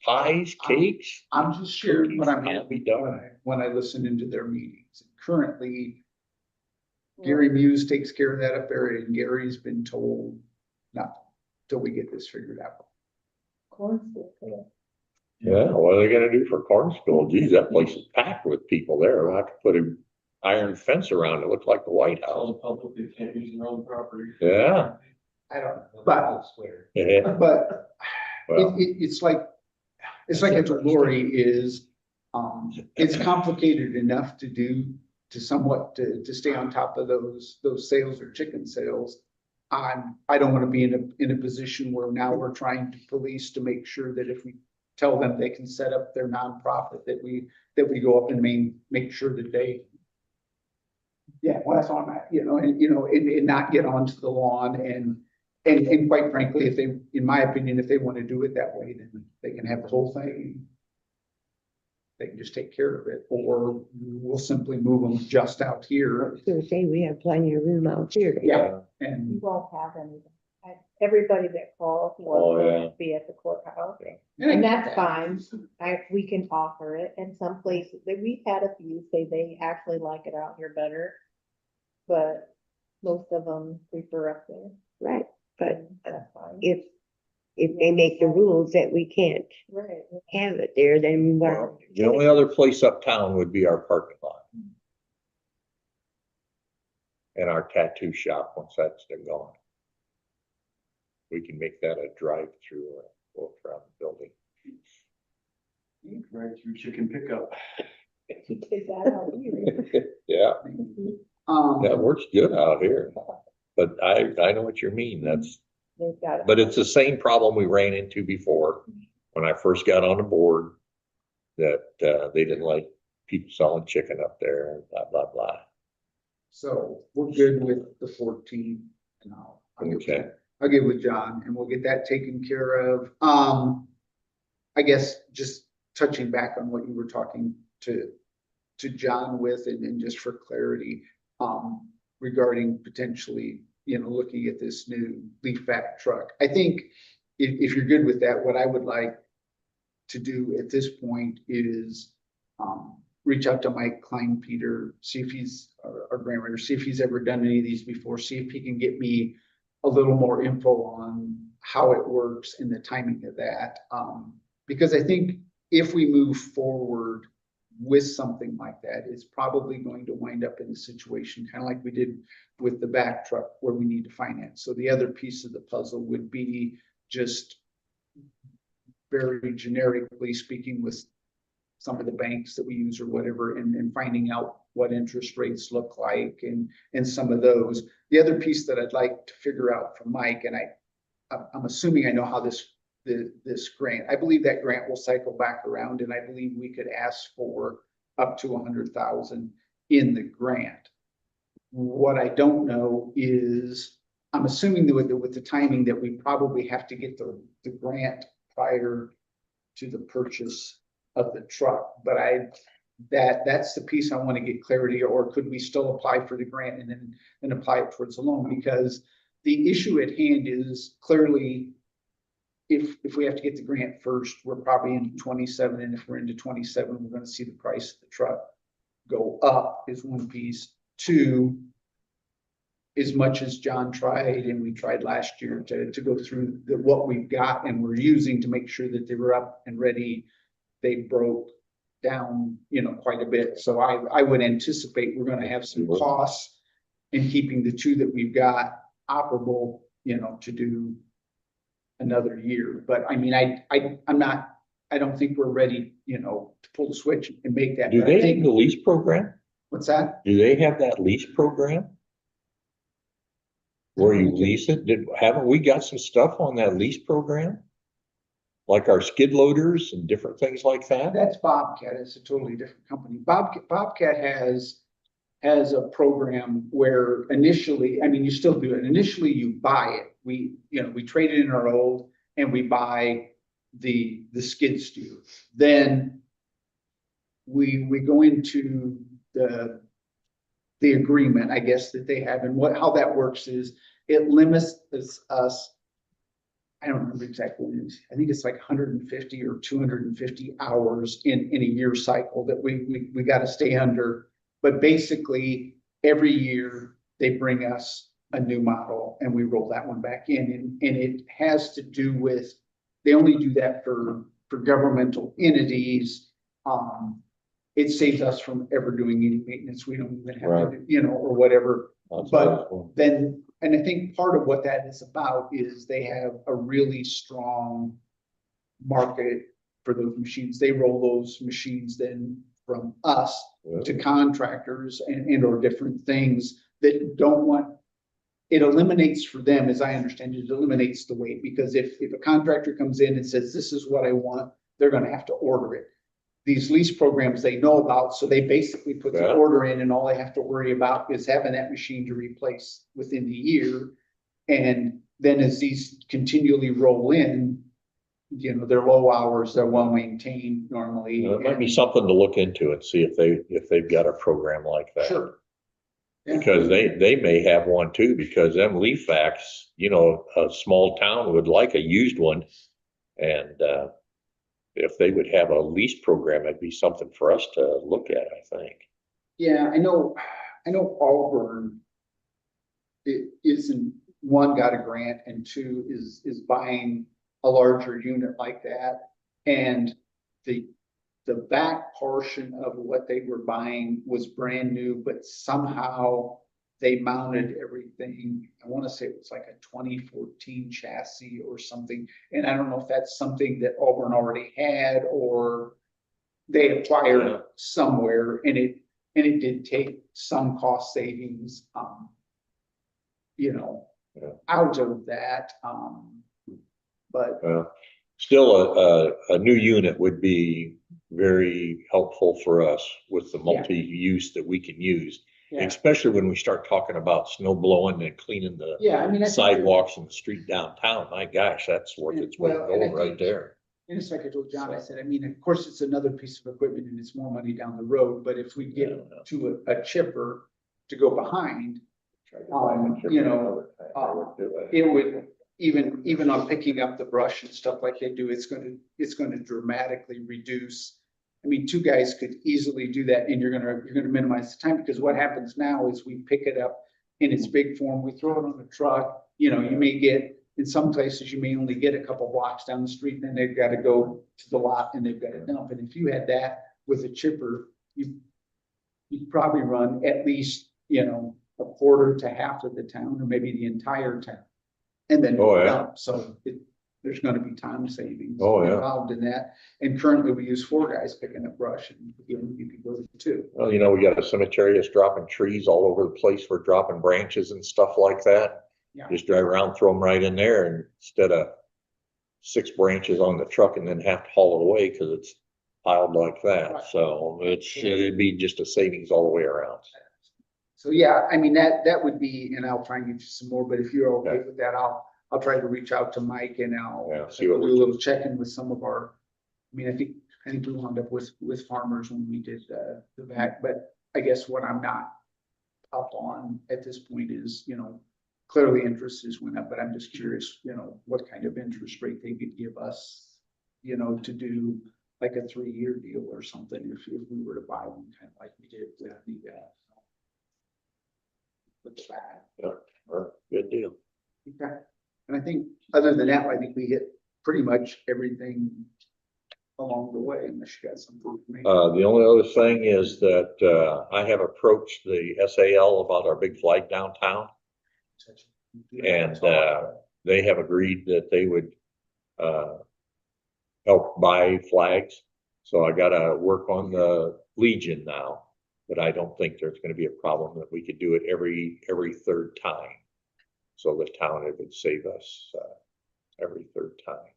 pies, cakes. I'm just sharing what I'm Can't be hearing done. when I listen into their meetings. Currently, Gary Muse takes care of that up there, and Gary's been told nothing till we get this figured out. Yeah, what are they gonna do for corn school? Geez, that place is packed with people there. We'll have to put an iron fence around it. Looks like the White House. Public, they can't use their own property. Yeah. I don't know, but Yeah. but Well, it's like I told Lori is, it's complicated enough to somewhat to stay on top of those sales or chicken sales. I don't want to be in a position where now we're trying to police to make sure that if we tell them they can set up their nonprofit, that we go up and make sure that they Yeah, well, that's on that, and not get onto the lawn and quite frankly, if they, in my opinion, if they want to do it that way, then they can have the whole thing. They can just take care of it, or we'll simply move them just out I here. was gonna say, we have plenty of room out here. Yeah, We and, won't have anything. Everybody that calls Oh, wants yeah. to be at the courthouse. and And that's fine. We can offer it. And some places, we've had a few say they actually like it out here better. But most of them prefer up there. Right, but That's fine. if they make the rules that we can't Right. have it there, then Well, the only other place uptown would be our parking lot. And our tattoo shop, once that's been gone. We can make that a drive-through or walk around the building. Right through chicken pickup. You did that out here. Yeah, um, that works good out here. But I know what you mean. They've got it. But it's the same problem we ran into before, when I first got on the board, that, they didn't like people selling chicken up there and blah, blah, blah. so we're good with the 14th. And Okay. I'll get with John and we'll get that taken care of. I guess just touching back on what you were talking to John with, and just for clarity, regarding potentially, looking at this new leaf vac truck. I think if you're good with that, what I would like to do at this point is, reach out to Mike Klein Peter, see if he's our grant writer, see if he's ever done any of these before, see if he can get me a little more info on how it works and the timing of that. Because I think if we move forward with something like that, it's probably going to wind up in a situation kind of like we did with the back truck where we need to finance. So the other piece of the puzzle would be just very generically speaking with some of the banks that we use or whatever, and finding out what interest rates look like and some of those. The other piece that I'd like to figure out from Mike, and I'm assuming I know how this grant, I believe that grant will cycle back around, and I believe we could ask for up to 100,000 in the grant. What I don't know is, I'm assuming that with the timing that we probably have to get the grant prior to the purchase of the truck, but that's the piece I want to get clarity, or could we still apply for the grant and then apply it towards the loan? Because the issue at hand is clearly, if we have to get the grant first, we're probably into 27, and if we're into 27, we're going to see the price of the truck go up is one piece. Two, as much as John tried, and we tried last year to go through what we've got and we're using to make sure that they were up and ready, they broke down, quite a bit. So I would anticipate we're going to have some costs in keeping the two that we've got operable, to do another year. But I mean, I don't think we're ready, to pull the switch and make that. Do But I they think- have the lease program? What's that? Do they have that lease program? Where you lease it? Haven't we got some stuff on that lease program? Like our skid loaders and different things like that? That's Bobcat. It's a totally different company. Bobcat has a program where initially, I mean, you still do it. Initially, you buy it. We trade it in our old, and we buy the skid steer. Then we go into the agreement, I guess, that they have, and how that works is it limits us. I don't remember exactly what it is. I think it's like 150 or 250 hours in a year cycle that we got to stay under. But basically, every year they bring us a new model and we roll that one back in. And it has to do with, they only do that for governmental entities. It saves us from ever doing any maintenance. We don't even have to, or whatever. But then, and I think part of what that is about is they have a really strong market for those machines. They roll those machines then from us to contractors and or different things that don't want, it eliminates for them, as I understand it, it eliminates the wait, because if a contractor comes in and says, this is what I want, they're going to have to order it. these lease programs they know about, so they basically put the Yeah. order in and all they have to worry about is having that machine to replace within the year. And then as these continually roll in, you know, they're low hours, they're well maintained normally. You know, it might be and- something to look into and see if they've got a program like that. Sure. Yeah. Because they may have one too, because them leaf vacs, you know, a small town would like a used one. And, if they would have a lease program, it'd be something for us to look at, I think. Yeah, I know Auburn. It isn't, one, got a grant, and two, is buying a larger unit like that. And the back portion of what they were buying was brand new, but somehow they mounted everything. I want to say it was like a 2014 chassis or something. And I don't know if that's something that Auburn already had or they acquired Yeah. somewhere, and it did take some cost savings, you know, Yeah. out of that. But Still, a new unit would be very helpful for us with the Yeah. multi-use that we can use. yeah, Especially when we start talking about snow blowing and cleaning the yeah, I mean, I think sidewalks and the street downtown. My gosh, that's worth its weight in Well, and I gold right think- there. and it's like I told John, I said, I mean, of course, it's another piece of equipment and it's more money down the road, but if we get Yeah. to a chipper to go behind, you know, it would, even on picking up the brush and stuff like they do, it's gonna dramatically reduce. I mean, two guys could easily do that, and you're gonna minimize the time, because what happens now is we pick it up in its big form, we throw it on the truck, you know, you may get, in some places, you may only get a couple blocks down the street, and then they've gotta go to the lot and they've gotta dump. And if you had that with a chipper, you'd probably run at least, you know, a quarter to half of the town, or maybe the entire town. And then Oh, yeah. dump. So there's gonna be time savings Oh, yeah. involved in that. And currently we use 4 guys picking up brush, and you could go to 2. Well, you know, we got a cemetery that's dropping trees all over the place. We're dropping branches and stuff like that. Yeah. Just drive around, throw them right in there, and instead of 6 branches on the truck and then have to haul it away because it's piled like that. Right. So it'd be just a savings all the way around. So, yeah, I mean, that would be, and I'll try and get you some more, but if you're okay Okay. with that, I'll try to reach out to Mike, and I'll Yeah, see do what a we little check-in with some of our, I mean, I think we wound up with farmers when we did the vac, but I guess what I'm not up on at this point is, you know, clearly interest has went up, but I'm just curious, you know, what kind of interest rate they could give us, you know, to do like a 3-year deal or something, if we were to buy one, kind of like we did with the vac. Good deal. Okay. And I think, other than that, I think we hit pretty much everything along the way, unless you got some for me. The only other thing is that, I have approached the SAL about our big flag downtown. And, they have agreed that they would, help buy flags. So I gotta work on the Legion now, but I don't think there's gonna be a problem that we could do it every 3rd time. So the town, it would save us, every 3rd time.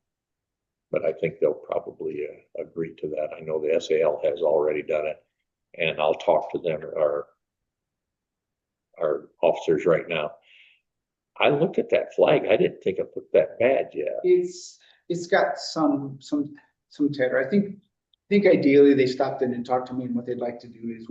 But I think they'll probably, agree to that. I know the SAL has already done it, and I'll talk to them, our officers right now. I looked at that flag. I didn't think it looked that bad yet. It's got some tear. I think ideally they stopped in and talked to me, and what they'd like to do is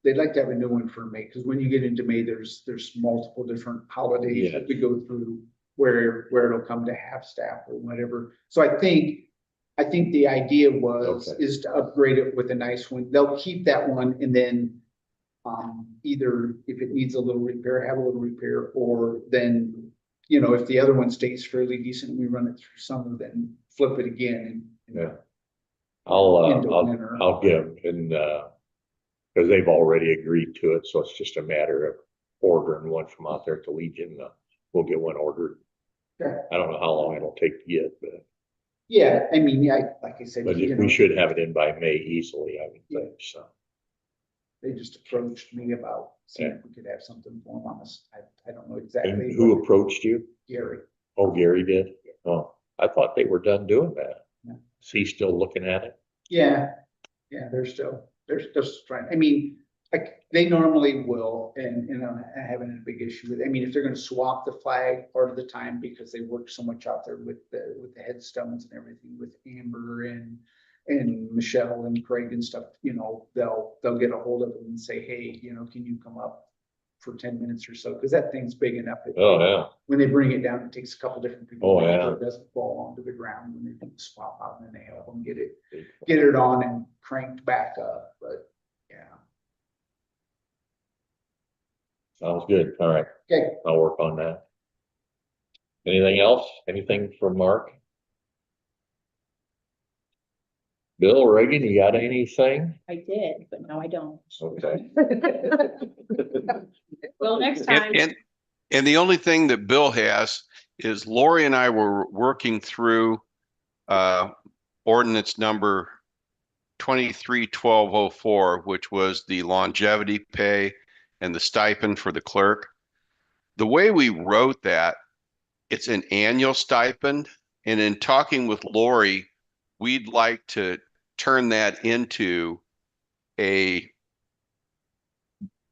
they'd like to have a new one for May, because when you get into May, there's multiple different holidays Yeah. that we go through where it'll come to half staff or whatever. So I think the idea is to upgrade it with a nice one. They'll keep that one, and then either if it needs a little repair, have a little repair, or then, you know, if the other one stays fairly decent, we run it through summer, then flip it again. Yeah. Into winter. I'll get them, and, because they've already agreed to it, so it's just a matter of ordering one from out there at the Legion. We'll get one ordered. Okay. I don't know how long it'll take to get, but Yeah, I mean, yeah, like I said, you know, we should have it in by May easily, I would think, so. they just approached me about seeing if we could have something for them. I don't know exactly. And who but approached you? Gary. Oh, Gary did? Oh, I thought they were done doing that. No. Is he still looking at it? Yeah, they're still trying, I mean, like, they normally will, and I'm having a big issue with, I mean, if they're gonna swap the flag part of the time, because they work so much out there with the headstones and everything, with Amber and Michelle and Craig and stuff, you know, they'll get a hold of them and say, hey, you know, can you come up for 10 minutes or so, because that thing's big enough. Oh, yeah. When they bring it down, it takes a couple different people. Oh, to make yeah. sure it doesn't fall onto the ground when they can swap out, and then they help them get it on and cranked back up, but yeah. Sounds good. All right. Okay. I'll work on that. Anything else? Anything from Mark? Bill, Reagan, you got anything? I did, but now I don't. Okay. Well, next time. And the only thing that Bill has is Lori and I were working through ordinance number 23-1204, which was the longevity pay and the stipend for the clerk. The way we wrote that, it's an annual stipend. And in talking with Lori, we'd like to turn that into a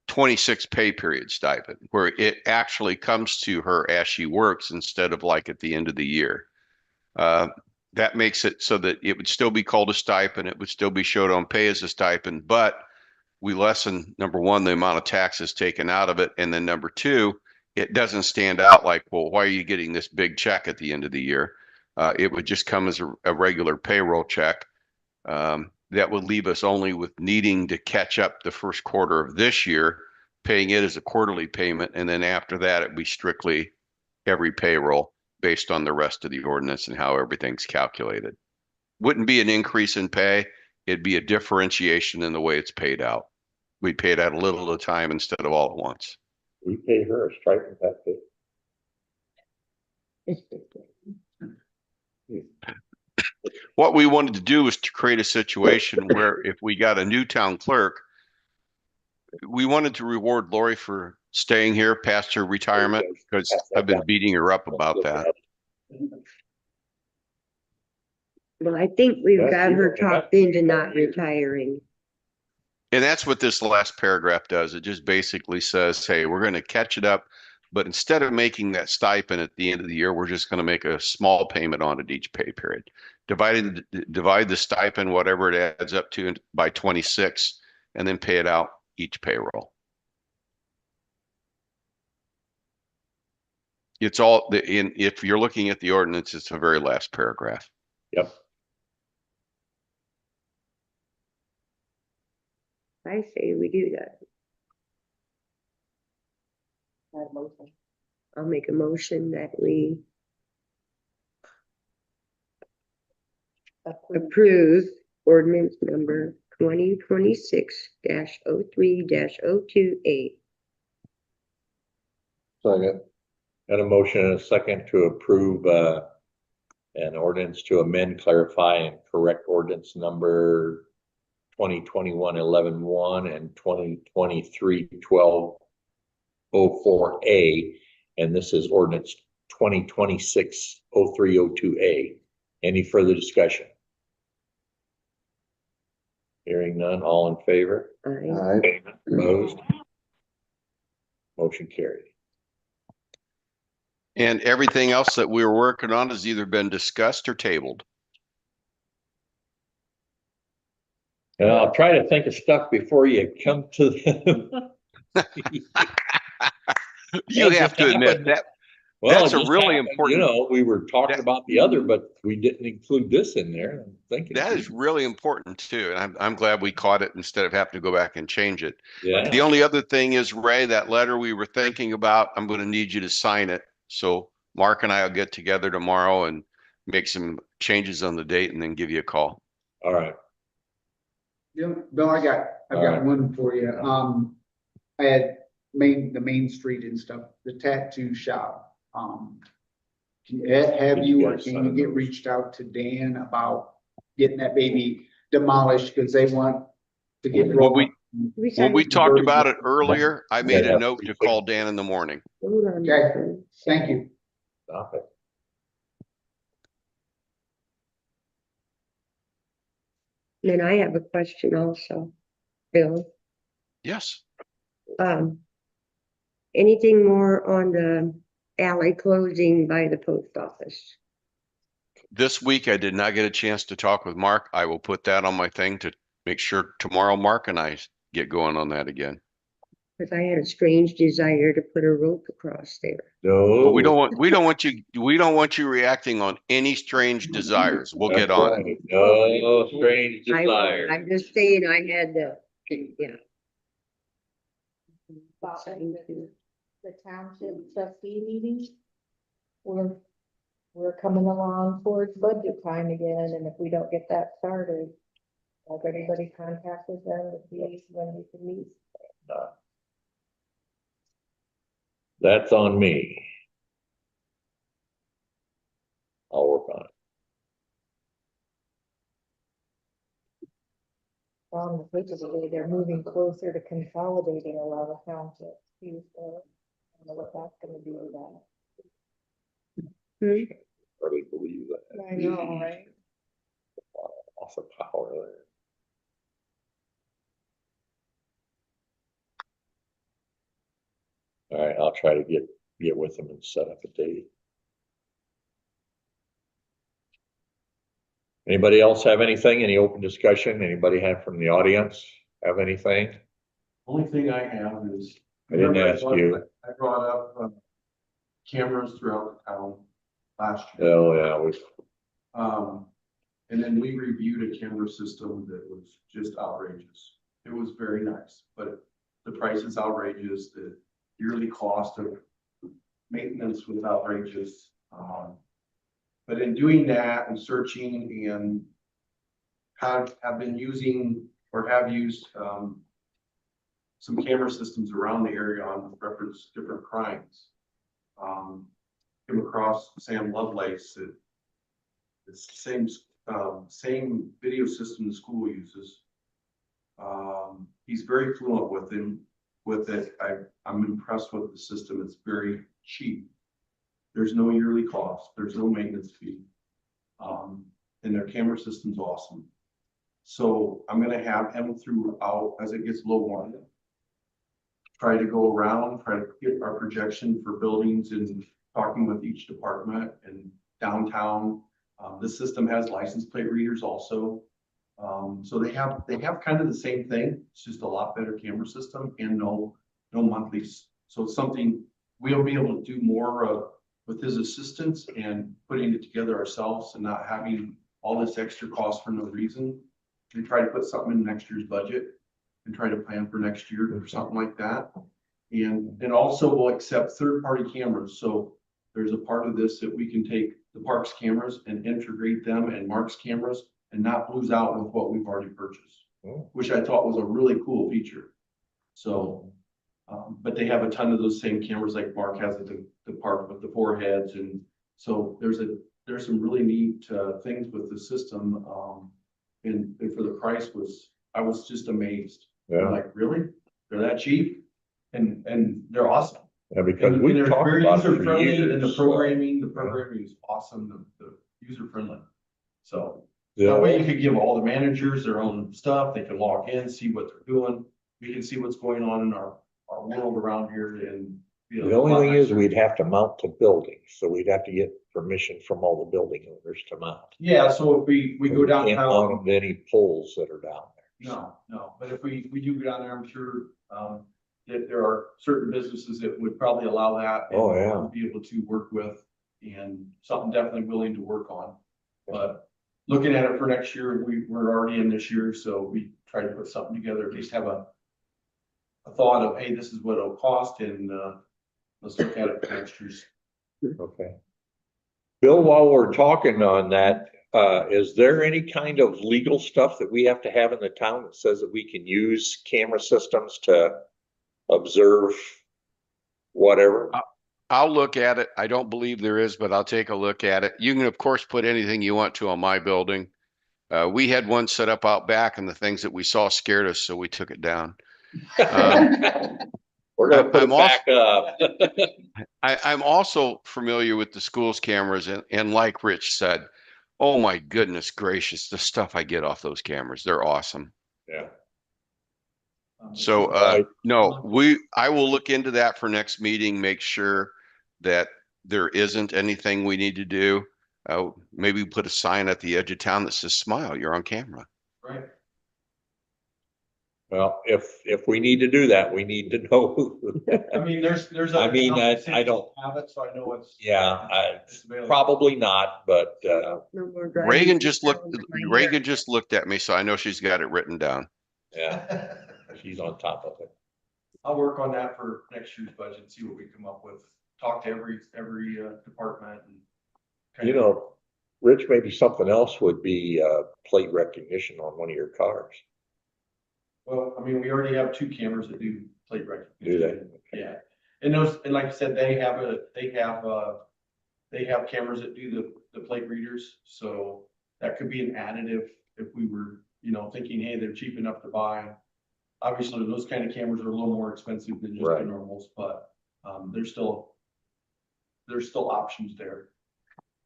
26 pay period stipend, where it actually comes to her as she works instead of like at the end of the year. That makes it so that it would still be called a stipend. It would still be showed on pay as a stipend, but we lessen, number one, the amount of taxes taken out of it. And then number two, it doesn't stand out like, well, why are you getting this big check at the end of the year? It would just come as a regular payroll check. That would leave us only with needing to catch up the first quarter of this year, paying it as a quarterly payment. And then after that, it'd be strictly every payroll based on the rest of the ordinance and how everything's calculated. Wouldn't be an increase in pay. It'd be a differentiation in the way it's paid out. We pay it out a little at a time instead of all at once. We pay her a stipend that day. What we wanted to do was to create a situation where if we got a new town clerk, we wanted to reward Lori for staying here past her retirement, because I've been beating her up about that. Well, I think we've got her talked into not retiring. And that's what this last paragraph does. It just basically says, hey, we're going to catch it up, but instead of making that stipend at the end of the year, we're just going to make a small payment on it each pay period. Divide the stipend, whatever it adds up to, by 26, and then pay it out each payroll. It's all if you're looking at the ordinance, it's the very last paragraph. Yep. I say we do that. I'll make a motion that we approve ordinance number 2026-03-028. Second. Got a motion and a second to approve an ordinance to amend, clarify, and correct ordinance number 2021-11-1 and 2023-1204A. And this is ordinance 2026-03-02A. Any further discussion? Hearing none, all in favor? Aye. Opposed? Motion carried. And everything else that we were working on has either been discussed or tabled. I'll try to think of stuff before you come to the. You have to admit that that's a really important. You know, we were talking about the other, but we didn't include this in there. I'm thinking that is really important too, and I'm glad we caught it instead of having to go back and change it. Yeah. The only other thing is, Ray, that letter we were thinking about, I'm going to need you to sign it. So Mark and I will get together tomorrow and make some changes on the date, and then give you a call. All right. Yeah, Bill, I've got right. one for you. I had the main street and stuff, the tattoo shop. Have you or can you get reached out to Dan about getting that baby demolished, because they want to get rolling? When we talked about it earlier, I made a note to call Dan in the morning. Okay, thank you. Stop it. Then I have a question also, Bill. Yes. Anything more on the alley closing by the post office? This week, I did not get a chance to talk with Mark. I will put that on my thing to make sure tomorrow Mark and I get going on that again. Because I had a strange desire to put a rope across there. No. But we don't want you reacting on any strange desires. We'll get That's on right. it. No strange I desire. won't. I'm just saying I had the, yeah. About the township trustee meeting. We're coming along towards budget time again, and if we don't get that started, has anybody contacted them to see when we can meet? That's on me. I'll work on it. On the paper today, they're moving closer to consolidating a lot of townships too, so I don't know what that's gonna do with that. Hardly believe that. I know, right? Loss of power there. All right, I'll try to get with them and set up a date. Anybody else have anything? Any open discussion? Anybody have from the audience have anything? Only thing I have is. I didn't remember ask you. I brought up cameras throughout the town last year. Oh, yeah, And then we reviewed a camera system that was just outrageous. It was very nice, but the price is outrageous. The yearly cost of maintenance was outrageous. But in doing that and searching and have been using or have used some camera systems around the area on reference different crimes. Came across Sam Lovelace. It's the same video system the school uses. He's very fluent with it. I'm impressed with the system. It's very cheap. There's no yearly cost. There's no maintenance fee. And their camera system's awesome. So I'm gonna have him throughout as it gets low one. Try to go around, try to get our projection for buildings and talking with each department and downtown. This system has license plate readers also. So they have kind of the same thing. It's just a lot better camera system and no monthlies. So it's something we'll be able to do more of with his assistance and putting it together ourselves and not having all this extra cost for no reason. We try to put something in next year's budget and try to plan for next year or something like that. And also we'll accept third-party cameras. So there's a part of this that we can take the parks cameras and integrate them and Mark's cameras and not lose out with what we've already purchased, which I thought was a really cool feature. So, but they have a ton of those same cameras like Mark has at the park with the four heads. And so there's some really neat things with the system. And for the price I was just amazed. Yeah. I'm like, really? They're that cheap? And they're awesome. Yeah, because And we they're talked very about it for user-friendly and the years. programming is awesome, the user-friendly. So Yeah. that way you could give all the managers their own stuff. They can log in, see what they're doing. We can see what's going on in our world around here and. The only thing is we'd have to mount to buildings, so we'd have to get permission from all the building owners to mount. Yeah, so if we go Can't mount downtown. them to any poles that are down there. No, but if we do go down there, I'm sure, that there are certain businesses that would probably allow that. And Oh, yeah. be able to work with and something definitely willing to work on. But looking at it for next year, we're already in this year, so we try to put something together, at least have a thought of, hey, this is what it'll cost and, let's look at it for next year's. Okay. Bill, while we're talking on that, is there any kind of legal stuff that we have to have in the town that says that we can use camera systems to observe whatever? I'll look at it. I don't believe there is, but I'll take a look at it. You can, of course, put anything you want to on my building. We had one set up out back and the things that we saw scared us, so we took it down. We're gonna put it back up. I'm also familiar with the school's cameras and like Rich said, Oh my goodness gracious, the stuff I get off those cameras, they're awesome. Yeah. So, Right. no, I will look into that for next meeting, make sure that there isn't anything we need to do. Maybe put a sign at the edge of town that says, smile, you're on camera. Right. Well, if we need to do that, we need to know who. I mean, there's. I mean, I don't. Have it, so I know it's. Yeah, it's available. probably not, but, No more driving Reagan to just looked, town with my Reagan hair. just looked at me, so I know she's got it written down. yeah, she's on top of it. I'll work on that for next year's budget, see what we come up with. Talk to every department and. You know, Rich, maybe something else would be, plate recognition on one of your cars. Well, I mean, we already have 2 cameras that do plate recognition. Do they? Yeah. And those, and like I said, they have cameras that do the plate readers. So that could be an additive if we were, thinking, hey, they're cheap enough to buy. Obviously, those kind of cameras are a little more expensive than just the normals, but, there's still options there.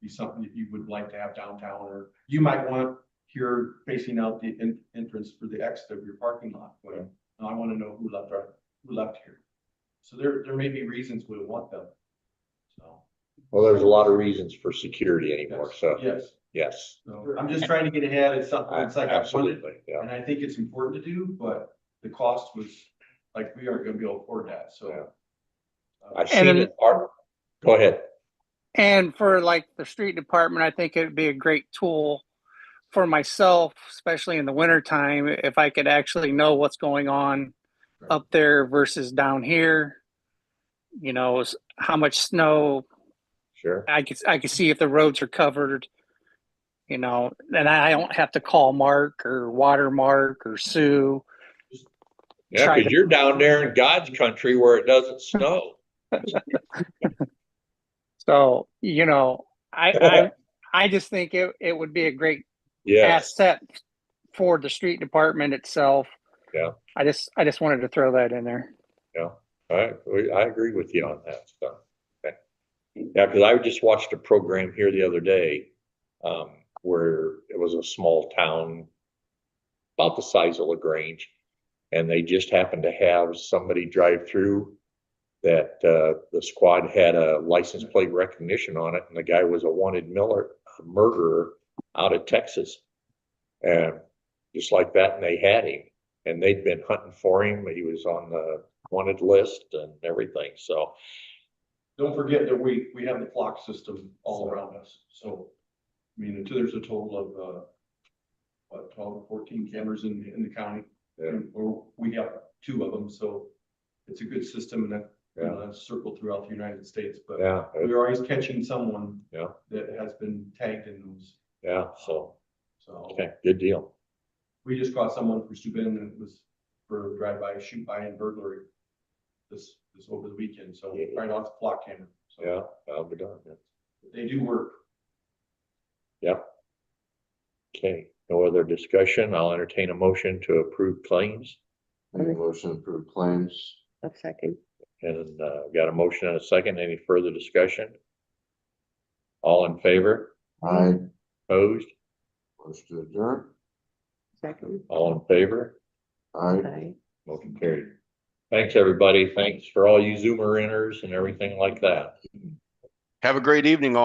Be something that you would like to have downtown, or you might want here facing out the entrance for the exit of your parking lot. Well, I want to know who left here. So there may be reasons we want them. So. Well, there's a lot of reasons for security anymore, so. Yes. So, I'm just trying to get ahead. It's something it's like absolutely, yeah. and I think it's important to do, but the cost was like we aren't going to be able to afford that. So. I've seen it. Go ahead. And for like the street department, I think it'd be a great tool for myself, especially in the winter time, if I could actually know what's going on up there versus down here. How much snow. Sure. I could see if the roads are covered, and I don't have to call Mark or Watermark or Sue. Yeah, because you're down there in God's country where it doesn't snow. So, I just think it would be a great asset for the street department itself. Yeah. I just wanted to throw that in there. Yeah. I agree with you on that stuff. Okay. Yeah, because I just watched a program here the other day, where it was a small town about the size of LaGrange, and they just happened to have somebody drive through that, the squad had a license plate recognition on it, and the guy was a wanted murderer out of Texas. And just like that, and they had him, and they'd been hunting for him. He was on the wanted list and everything. So don't forget that we have the flock system all around us. So, I mean, there's a total of 12, 14 cameras in the county. Yeah. Or we have 2 of them. So it's a good system, and that's circled throughout the United States. But we're always catching someone that has been tagged in those. Yeah. So okay, good deal. We just caught someone for Subin, and it was for drive-by, shoot-by, and burglary this over the weekend. So right off the flock camera. So yeah, that'll be done. They do work. Yep. Okay, no other discussion. I'll entertain a motion to approve claims. Make a motion to approve claims. A second. And got a motion and a second. Any further discussion? All in favor? Aye. Opposed? Motion to adjourn. Second. All in favor? Aye. Aye. Motion carried. Thanks, everybody. Thanks for all you Zoomer inners and everything like that. Have a great evening, all.